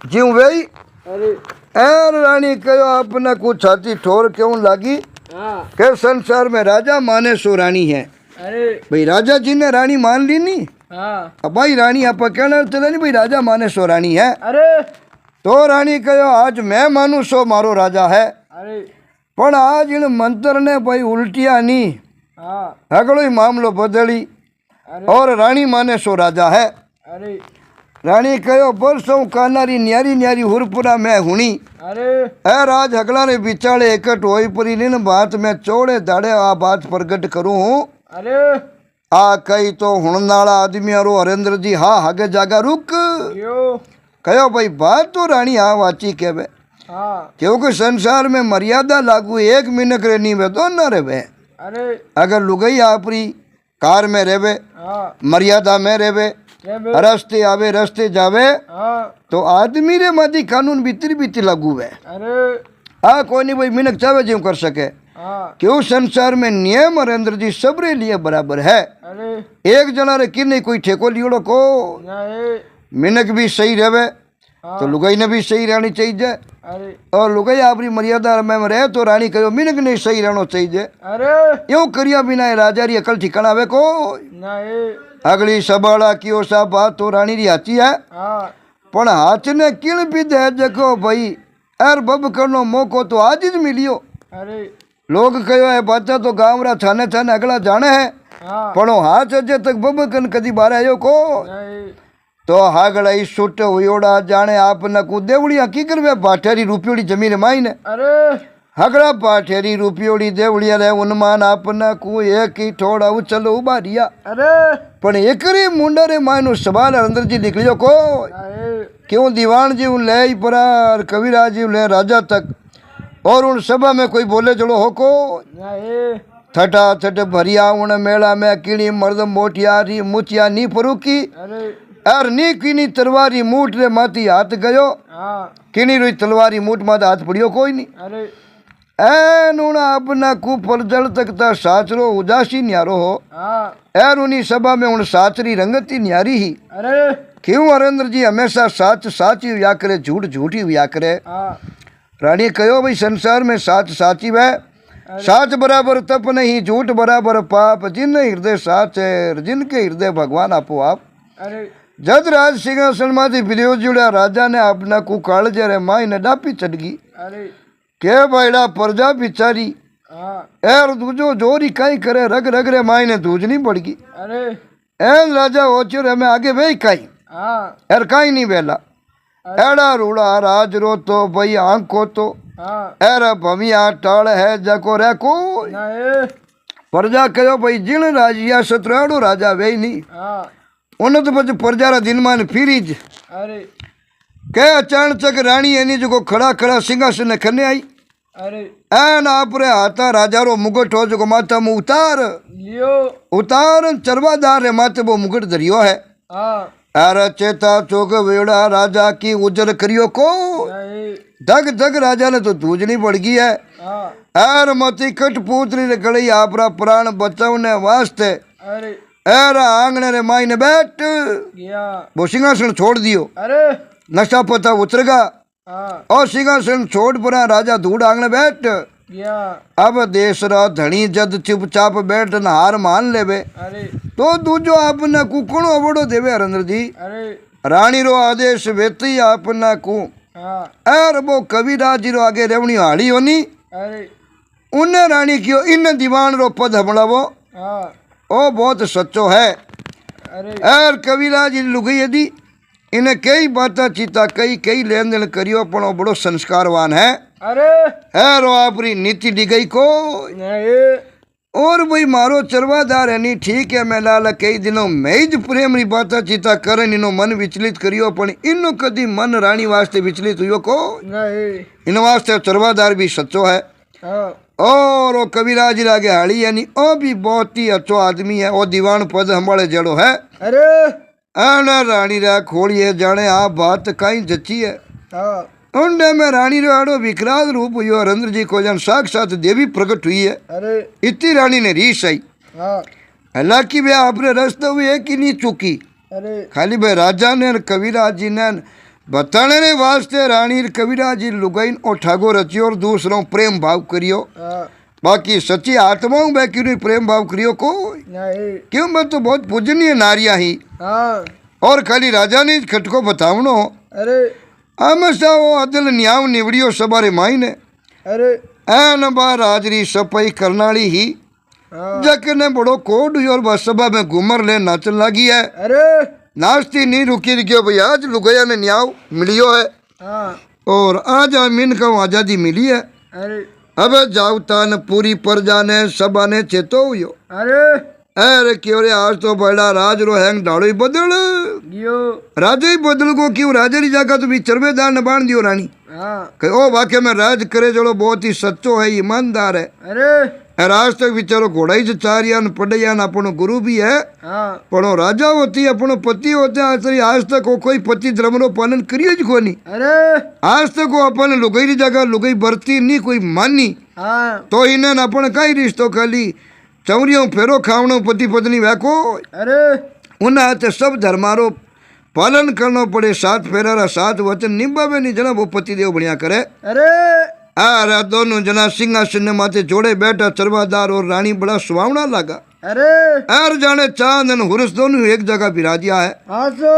जीव वही अरे एर रानी कहो अपना कुछ छाती ठोर क्यों लगी हाँ के संसार में राजा माने सो रानी है अरे भाई राजा जी ने रानी मान ली नहीं हाँ अब भाई रानी आप कहना चले नहीं भाई राजा माने सो रानी है अरे तो रानी कहो आज मैं मानू सो मारो राजा है अरे पण आज इन मंत्र ने भाई उल्टिया नहीं हाँ अगलो ही मामलो बदली अरे और रानी माने सो राजा है अरे रानी कहो परसों कानारी न्यारी न्यारी हुरपुरा मैं हुणी अरे है राज हगला ने बिचाले एकट होई परी लीन बात मैं चौड़े दाड़े आ बात प्रगट करूं हूं अरे आ कई तो हुणनाला आदमी रो हरेंद्र जी हा हगे जागा रुक यो कहो भाई बात तो रानी हा वाची कहवे हाँ क्योंकि संसार में मर्यादा लागू एक मिनट रे नहीं वे तो न रेवे अरे अगर लुगई आपरी कार में रेवे हाँ मर्यादा में रेवे रेवे रस्ते आवे रस्ते जावे हाँ तो आदमी रे मादी कानून भीतर भीतर लागू है अरे आ कोई नहीं भाई मिनक चावे जीव कर सके हाँ क्यों संसार में नियम हरेंद्र जी सबरे लिए बराबर है अरे एक जना रे कि नहीं कोई ठेको लियोड़ो को ना ए मिनक भी सही रहे हाँ तो लुगाई ने भी सही रहनी चाहिए अरे और लुगाई आपरी मर्यादा में रहे तो रानी कहो मिनक नहीं सही रहना चाहिए अरे यूं करिया बिना ये राजा री अकल ठिकाना आवे को ना ए अगली सबाड़ा कियो सा बात तो रानी री हाची है हाँ पण हाथ ने किण पीधे है देखो भाई एर बब करनो मौको तो आज ही मिलियो अरे लोग कहो है बाता तो गाँव रा थाने थाने अगला जाने है हाँ पण हाथ अजे तक बब कन कदी बारे आयो को ना ए तो हागड़ा ई सुट हुयोड़ा जाने आप न को देवड़िया की करवे पाठेरी रुपयोड़ी जमीन माईने अरे हगड़ा पाठेरी रुपयोड़ी देवड़िया रे उन्मान आप न को एक ही थोड़ा उछल उबारिया अरे પણ એકરી મુંડા રે માયનો સવાલ અંદર जी निकलियो कोई ना ए क्यों दीवान जी ले पर कविराज जी ले राजा तक और उन सभा में कोई बोले चलो हो को ना ए थटा थट भरिया उन मेला में कीड़ी मर्द मोटियारी मुचिया नी फरूकी अरे और नी कीनी तलवारी मूठ रे माती हाथ गयो हाँ कीनी रोई तलवारी मूठ माते हाथ पड़ियो कोई नहीं अरे ऐन उन अपना कुफल जल तकता साचरो उदासी न्यारो हो हाँ एर उनी सभा में उन साचरी रंगती न्यारी ही अरे क्यों हरेंद्र जी हमेशा साच साची हुआ करे झूठ झूठी हुआ करे हाँ रानी कहो भाई संसार में साच साची वह साच बराबर तप नहीं झूठ बराबर पाप जिन हृदय साच है जिनके हृदय भगवान आपो आप अरे जद राज सिंहासन माथी बिलियो जुड़ा राजा ने अपना कुकाल जरे माई ने डापी चढ़गी अरे के भाईड़ा प्रजा बिचारी हाँ एर दूजो जोरी कई करे रग रग रे माई ने दूजनी पड़गी अरे एन राजा ओचो रे मैं आगे वही कई हाँ एर कई नहीं बेला एड़ा रूड़ा राज रो तो भाई आंखो तो हाँ एर भमिया टाल है जको रे को ना ए प्रजा कहो भाई जिन राजिया सतराड़ो राजा वे नहीं हाँ उन तो बच प्रजा रा दिन मान फिरीज अरे के अचानक रानी एनी जो खड़ा खड़ा सिंहासन ने खने आई अरे एन आपरे हाथा राजा रो मुकुट हो जो माथा में उतार लियो उतार चरवादार रे माथे वो मुकुट धरियो है हाँ अरे चेता चौक वेड़ा राजा की उजर करियो को ना ए धग धग राजा ने तो दूजनी पड़ गई है हाँ एर मती कठपुतली रे गड़ी आपरा प्राण बचावने वास्ते अरे एर आंगने रे माई ने बैठ गया वो सिंहासन छोड़ दियो अरे नशा पता उतरगा हाँ और सिंहासन छोड़ पड़ा राजा धूड़ आंगने बैठ गया अब देश रा धनी जद चुपचाप बैठ न हार मान लेवे अरे तो दूजो आपने कुकणो अवड़ो देवे हरेंद्र जी अरे रानी रो आदेश वेती आपना कु हाँ एर वो कविराज जी रो आगे रेवणी हाड़ी होनी अरे उन्हें रानी कियो इन दीवान रो पद हमलावो हाँ ओ बहुत सच्चो है अरे एर कविराज जी लुगई यदि इन्हें कई बाता चीता कई कई लेन देन करियो पण वो बड़ो संस्कारवान है अरे एर वो आपरी नीति डिगई को ना ए और भाई मारो चरवादार है नहीं ठीक है मैं लाला कई दिनों में ही प्रेम री बाता चीता करन इनो मन विचलित करियो पण इनो कदी मन रानी वास्ते विचलित हुयो को ना ए इन वास्ते चरवादार भी सच्चो है हाँ और वो कविराज जी लागे हाड़ी यानी ओ भी बहुत ही अच्छो आदमी है वो दीवान पद हमारे जड़ो है अरे आना रानी रा खोलिए जाने आ बात कहीं जची है हाँ उन्हें में रानी रो आड़ो विकराल रूप हुई हरेंद्र जी को जन साक्षात देवी प्रकट हुई है अरे इतनी रानी ने रीस आई हाँ हालांकि वे आपने रास्ते हुए एक ही नहीं चुकी अरे खाली भाई राजा ने और कविराज जी ने बताने ने वास्ते रानी और कविराज जी लुगाइन और ठागो रचियो और दूसरों प्रेम भाव करियो हाँ बाकी सच्ची आत्माओं में क्यों प्रेम भाव करियो को ना ए क्यों मैं तो बहुत पूजनीय नारियां ही हाँ और खाली राजा ने खटको बतावनो अरे हमेशा वो अदल न्याव निवड़ियो सबारे माई ने अरे ऐन बार हाजरी सफाई करनाली ही हाँ जकने बड़ो कोड हुई और बस सभा में घूमर ले नाचन लगी है अरे नाचती नहीं रुकी रखियो भाई आज लुगया ने न्याव मिलियो है हाँ और आज अमीन का आज़ादी मिली है अरे अब जावता न पूरी प्रजा ने सभा ने चेतो हुयो अरे अरे क्यों रे आज तो बड़ा राज रो हैंग डालो ही बदल गियो राजा ही बदल को क्यों राजा री जाका तो भी चरवेदार न बांध दियो रानी हाँ कहे ओ वाकई में राज करे चलो बहुत ही सच्चो है ईमानदार है अरे और आज तक बिचारो घोड़ा ही चारिया न पढ़िया न अपनो गुरु भी है हाँ पण वो राजा होती अपनो पति होते आज तक वो कोई पति धर्म रो पालन करियो ज कोनी अरे आज तक वो अपन लुगाई री जगह लुगाई बरती नहीं कोई मानी हाँ तो इन्हें अपन कई रिश्तो खाली चौरियों फेरो खावणो पति पत्नी वैको अरे उन्हें हाथे सब धर्मारो पालन करना पड़े सात फेरा सात वचन निभावे नहीं जना वो पति देव बढ़िया करे अरे आ दोनों जना सिंहासन ने माथे जोड़े बैठा चरवादार और रानी बड़ा सुहावना लगा अरे अर जाने चांद न हुरस दोनों एक जगह बिराजिया है हाँ सो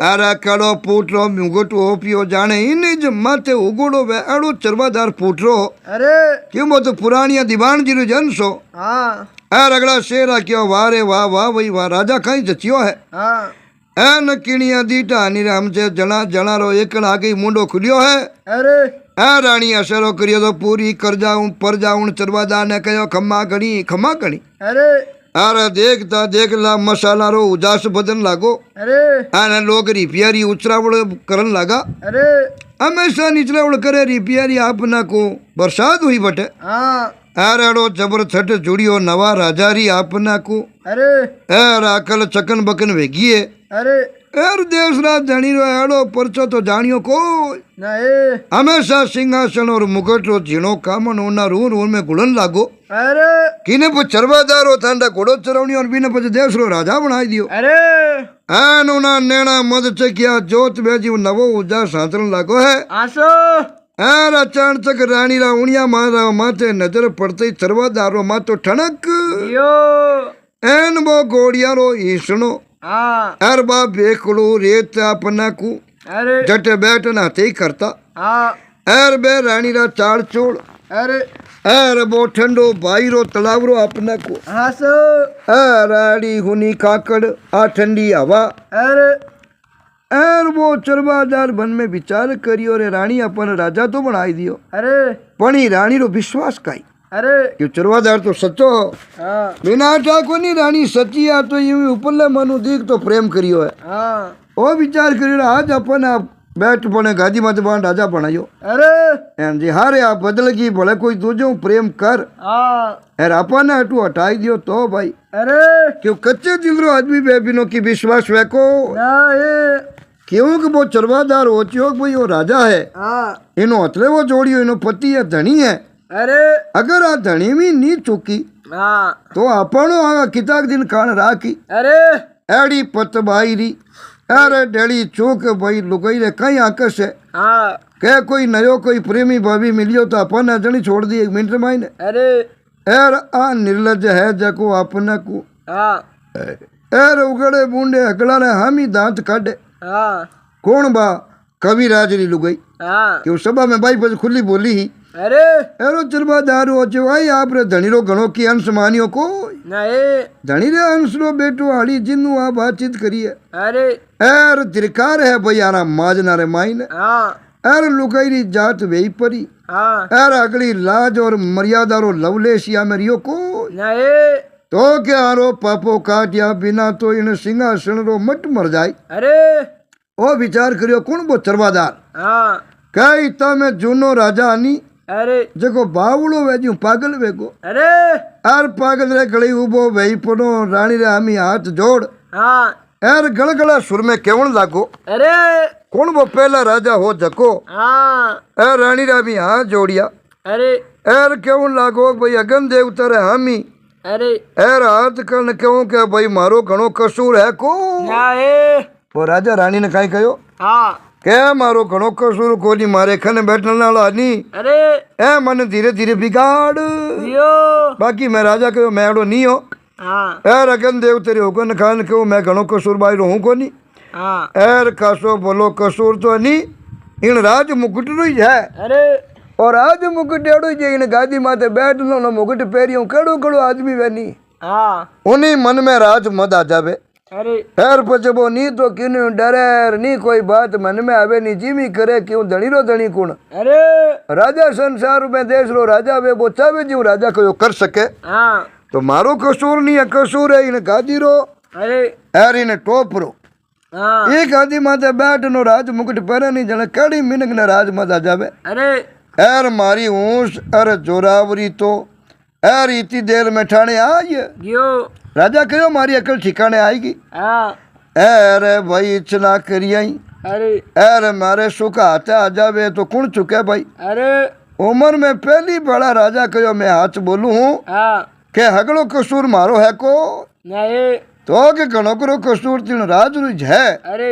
अरे कड़ो पूटरो मुगट ओपियो जाने इन जो माथे उगोड़ो वे अड़ो चरवादार पूटरो अरे क्यों वो तो पुरानिया दीवान जी रो जन सो हाँ अर अगला शेरा क्यों वाह रे वाह वाह वही वाह राजा कहीं जचियो है हाँ न किणिया दीटा निराम से जना जना रो एक आगे मुंडो खुलियो है अरे रानी असरो करियो तो पूरी कर जाऊं पर जाऊं चरवादार ने कहो खम्मा घणी अरे अरे देखता देखला मसाला रो उदास बदन लागो अरे आने लोग रिपियारी उचरावड़ करन लगा अरे हमेशा निचरावड़ करे रिपियारी आपना को बरसात हुई बटे हाँ आराड़ो जबर छठ जुड़ियो नवा राजारी आपना को अरे एर आकल चकन बकन वेगिए अरे एर देश रात धनी रो एड़ो परचो तो जानियो को ना ए हमेशा सिंहासन और मुकुट रो झीणो कामन ओना रून रून में गुड़न लागो अरे किने पर चरवादारो थांडा घोड़ो चरावनी और बिने पर देश रो राजा बनाई दियो अरे आन ओना नेणा मद चकिया जोत बेजी नवो उजा सांतरण लागो है आसो एर अचानक रानी रा उणिया मारा माथे नजर पड़ते ही चरवादारो मातो ठणक यो एन वो घोड़िया रो ईसणो हाँ एर बा बेकड़ो रेत अपना को अरे जट बैठ नाते ही करता हाँ एर बे रानी रा चाड़ चोड़ अरे एर वो ठंडो भाई रो तलाव रो अपना को आसो राड़ी हुनी काकड़ आ ठंडी हवा अरे एर वो चरवादार बन में विचार करियो रे रानी अपन राजा तो बनाई दियो अरे पण ही रानी रो विश्वास काई अरे क्यों चरवादार तो सच्चो हो हाँ बिना ठाको नहीं रानी सच्ची आ तो यूं उपरले मनु दीख तो प्रेम करियो है हाँ ओ विचार करियो आज अपन आप बैठ पने गादी मत बाण राजा बनायो अरे एम जी हारे आप बदल की भले कोई दूजो प्रेम कर हाँ एर अपन हटू हटाई दियो तो भाई अरे क्यों कच्चे दिल रो आदमी बेबिनो की विश्वास वेको ना ए क्यों कि वो चरवादार हो चियो भाई वो राजा है हाँ इनो अतले वो जोड़ियो इनो पति है धनी है अरे अगर आ धनी भी नहीं चुकी हाँ तो अपनो आ किताक दिन कान राखी अरे एड़ी पत बाईरी अरे डेड़ी चूक भाई लुगाई रे कई आकस है हाँ के कोई नयो कोई प्रेमी भाभी मिलियो तो अपन जनी छोड़ दी एक मिनट मायने अरे एर आ निर्लज है जको अपना को हाँ एर उगड़े बूंदे अगला ने हम ही दांत काटे हाँ कौन बा कवि राजरी लुगाई हाँ क्यों सभा में भाई बस खुली बोली ही अरे एरो चरवादारू हो जो भाई आप रे धनी रो घणो की अंश मानियो को ना ए धनी रे अंश रो बेटो हाड़ी जिन्नु आ बातचीत करिए अरे एर दिरकार है भाई आरा माजना रे माइन हाँ एर लुगाई जात वेई परी हाँ एर अगली लाज और मर्यादा रो लवलेशिया में रियो को ना ए तो क्या आरो पापो काटिया बिना तो इन सिंहासन रो मट मर जाए अरे ओ विचार करियो कौन वो चरवादार हाँ कई तो में जूनो राजा आनी अरे जको बावड़ो वेजू पागल वेगो अरे आर पागल रे गली उबो वेई पनो रानी रे हमी हाथ जोड़ हाँ एर गलगला सुर में केवण लागो अरे कौन वो पहला राजा हो जको हाँ एर रानी रे हमी हाथ जोड़िया अरे एर केवण लागो भाई अगन देवता रे हमी अरे एर हाथ कन क्यों के भाई मारो घणो कसूर है को ना ए वो राजा रानी ने काई कहो हाँ के मारो घणो कसूर कोनी मारे खने बैठने वाला नहीं अरे ए मन धीरे धीरे बिगाड़ यो बाकी मैं राजा कहो मैं एड़ो नहीं हो हाँ एर अगन देव तेरे हुकन खान कहो मैं घणो कसूर बाई रहूं कोनी हाँ एर खासो बोलो कसूर तो नहीं इन राज मुकुट रो ही है अरे और आज मुकुट एड़ो जे इन गादी माथे बैठ लो ना मुकुट पेरियो केड़ो केड़ो आदमी वेनी हाँ उन्हीं मन में राज मद आ जावे अरे एर पचबो नहीं तो किन्नु डरे नहीं कोई बात मन में आवे नहीं जीवी करे क्यों धनी रो धनी कुण अरे राजा संसार में देश रो राजा वे वो चावे जीव राजा को कर सके हाँ तो मारो कसूर नहीं है कसूर है इन गादी रो अरे एर इन टोप रो हाँ ये गादी माथे बैठ नो राज मुकुट पहरे नहीं जने कड़ी मिनक ने राज मत आ जावे अरे एर मारी ऊंस अर जोरावरी तो एर इतनी देर में ठाणे आई यो राजा कहो मारी अकल ठिकाने आएगी हाँ एर भाई इतना करियाई अरे एर मारे सुख हाथ आ जावे तो कौन चुके भाई अरे उम्र में पहली बड़ा राजा कहो मैं हाथ बोलू हूँ हाँ के हगड़ो कसूर मारो है को ना ए तो के घणो करो कसूर तीन राज रुज है अरे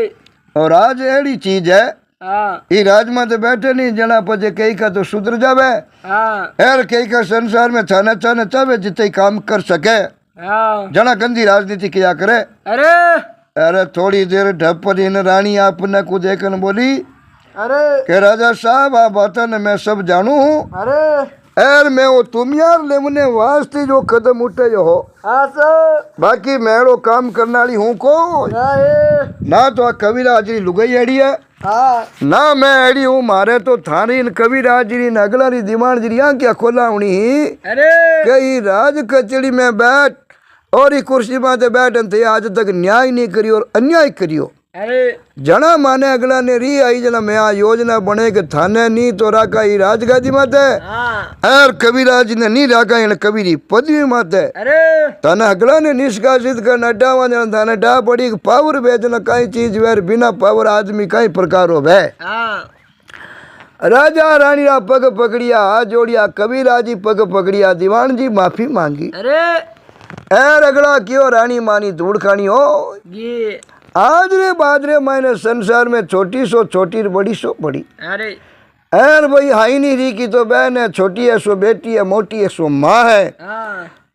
और राज एड़ी चीज है हाँ ये राज में तो बैठे नहीं जना पजे कई का तो सुधर जावे हाँ एर कई का संसार में छाने छाने चावे जितने काम कर सके हाँ जना गंदी राजनीति किया करे अरे अरे थोड़ी देर ढप इन रानी आपने को देखन बोली अरे के राजा साहब आप बातन मैं सब जानू हूँ अरे एर मैं वो तुम यार लेमने वास्ते जो कदम उठे जो हो हाँ सर बाकी मैड़ो काम करने वाली हूँ को ना ए ना तो आ कविराजरी लुगाई एड़ी है हाँ ना मैं एड़ी हूँ मारे तो थारी इन कविराजरी नगलारी दिमाग जरिया क्या खोला हुनी अरे कई राज कचड़ी में बैठ और ये कुर्सी माते बैठन थे आज तक न्याय नहीं करियो और अन्याय करियो। अरे जना माने अगला ने री आई जना मैं आ योजना बने के थाने नहीं तो राका ही राजगादी माते और कबीराज ने नहीं राका इन कबीरी पदवी माते अरे थाने अगला ने निष्कासित कर नड्डा जना थाने डा पड़ी पावर बेचना कई चीज वेर बिना पावर आदमी कई प्रकार हो भे। राजा रानी रा पग पकड़िया हाथ जोड़िया कबीराज जी पग पकड़िया दीवान जी माफी मांगी। अरे एर अगला क्यों रानी मानी धूड़ खानी हो ये आज रे बाजरे मैंने संसार में छोटी सो छोटी बड़ी सो बड़ी। अरे एर भाई हाई नहीं रही की तो बहन है छोटी है सो बेटी है मोटी है सो माँ है।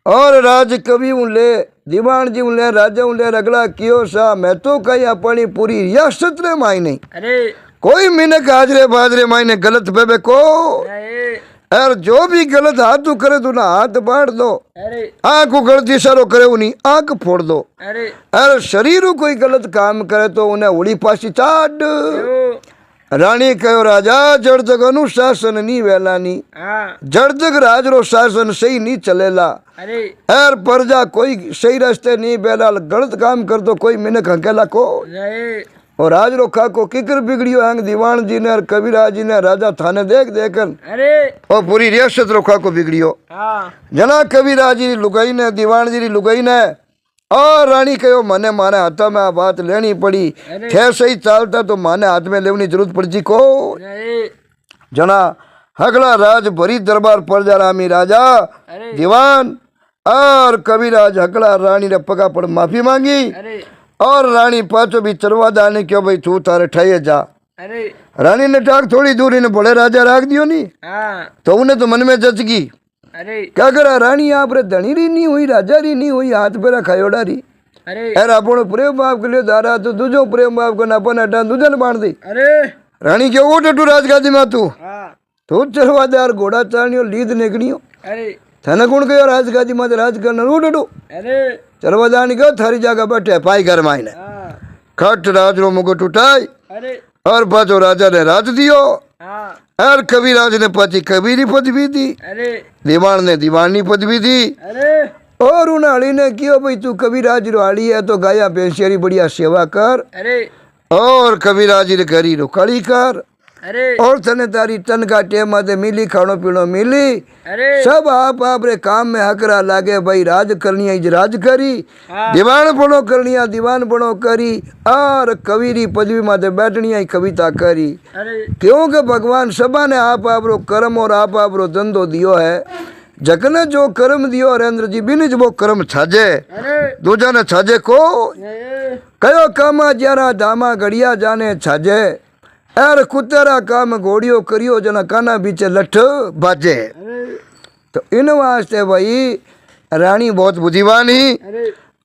और राज कवि ले दीवान जी ले राजा ले अगला क्यों सा मैं तो कही अपनी पूरी रियासत रे माई नहीं। अरे कोई मिनक हाजरे बाजरे मायने गलत बेबे को और जो भी गलत हाथ करे तू ना हाथ बांट दो। अरे आंख को गलत इशारो करे उन्हीं आंख फोड़ दो। अरे और शरीर कोई गलत काम करे तो उन्हें उड़ी पासी चाट। रानी कहो राजा जड़ जग अनुशासन नहीं वेलानी जड़ जग राज रो शासन सही नहीं चलेला। अरे और प्रजा कोई सही रास्ते नहीं बेला गलत काम कर दो कोई मिनक हकेला को। और राज रोखा को किकर बिगड़ियो हंग दीवान जी ने और कबीराज जी ने राजा थाने देख देखन। अरे और पूरी रियासत रोखा को बिगड़ियो। जना कबीराज जी लुगाई ने दीवान जी लुगाई ने और रानी कहो मने माने हाथा में आ बात लेनी पड़ी थे सही चालता तो माने हाथ में लेवनी जरूरत पड़ती को। जना हगला राज भरी दरबार पर जा रामी राजा दीवान और कबीराज हगला रानी ने पगा पड़ माफी मांगी। और रानी पाचो भी चरवा दाने क्यों भाई तू तारे ठाए जा। अरे रानी ने टाक थोड़ी दूर इन्हें बड़े राजा राख दियो नी तो उन्हें तो मन में जच गई। अरे क्या करा रानी आप रे धनी री नहीं हुई राजा री नहीं हुई हाथ पे खायोड़ा री। अरे यार अपनो प्रेम बाप के लिए दारा तो दूजो प्रेम बाप को नापन हटा दूजन बांध दी। अरे रानी क्यों वो टटू राजगादी में तू चलवा दे यार घोड़ा चालनियो लीद निकलियो। अरे थाने कौन कहो राजगादी में राज करना रू टटू अरे चलवा दानी कहो थारी जगह बैठे पाई घर मायने खट राज रो मुकुट उठाई और पाचो राजा ने राज दियो। और कबीराज ने पाची कबीरी पदवी दी दीवान ने दीवानी पदवी दी। और उन हड़ी ने क्यों भाई तू कबीराज रो हड़ी है तो गाया भैंसियारी बढ़िया सेवा कर। और कबीराज रे करी रो कड़ी कर। और तने तारी तन का टेम आते मिली खानो पीनो मिली सब आप रे काम में हकरा लागे भाई राज करनी है राज करी दीवान बनो करनी है दीवान बनो करी और कबीरी पदवी माते बैठनी है कविता करी। क्योंकि भगवान सबा ने आप रो कर्म और आप रो धंधो दियो है जकने जो कर्म दियो हरेंद्र जी बिन वो कर्म छाजे दूजा ने छाजे को कयो कामा ज्यारा दामा गड़िया जाने छाजे यार कुतेरा काम घोड़ियो करियो जना काना बीचे लठ बाजे। तो इन वास्ते भाई रानी बहुत बुद्धिवान ही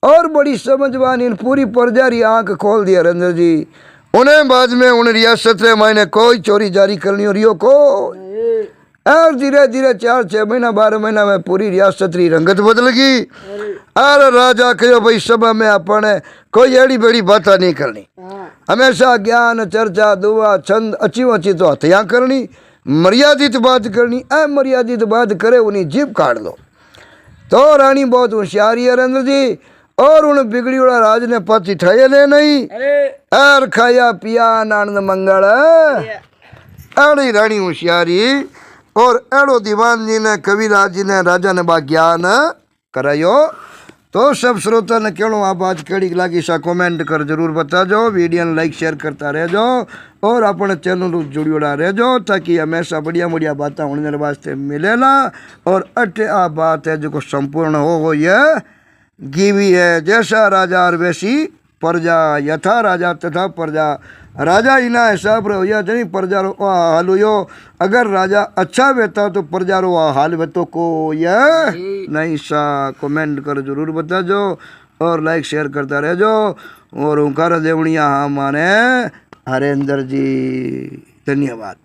और बड़ी समझवान इन पूरी प्रजा री आंख खोल दिया हरेंद्र जी। उन्हें बाद में उन रियासत रे मायने कोई चोरी जारी करनी हो रियो को और धीरे धीरे 4-6 महीना 12 महीना में पूरी रियासत री रंगत बदल गई। और राजा कहो भाई सभा में अपने कोई एड़ी बेड़ी बातें नहीं करनी हमेशा ज्ञान चर्चा दुआ छंद अच्छी अच्छी तो हत्या करनी मर्यादित बात करनी अमर्यादित बात करे उन्हें जीभ काट दो। तो रानी बहुत होशियारी है हरेंद्र जी और उन बिगड़ी वाला राज ने पति ठाए ले नहीं और खाया पिया आनंद मंगल अड़ी रानी होशियारी। और एड़ो दीवान जी ने कविराज जी ने राजा ने बा ज्ञान करायो। तो सब श्रोता ने केड़ो आ बात कड़ी लगी सा कमेंट कर जरूर बता जाओ वीडियो ने लाइक शेयर करता रह जाओ और अपने चैनल जुड़ियोड़ा रह जाओ ताकि हमेशा बढ़िया बढ़िया बातें होने वास्ते मिलेला। और अटे आ बात है जो संपूर्ण हो ये गिवी है जैसा राजा और वैसी प्रजा यथा राजा तथा प्रजा राजा इना हिसाब रो या नहीं प्रजा रो हाल हो अगर राजा अच्छा बेता तो प्रजा रो हाल बेतो को या नहीं सा कमेंट कर जरूर बता जो और लाइक शेयर करता रह जो। और ओंकार देवणिया हाँ माने हरेंद्र जी धन्यवाद।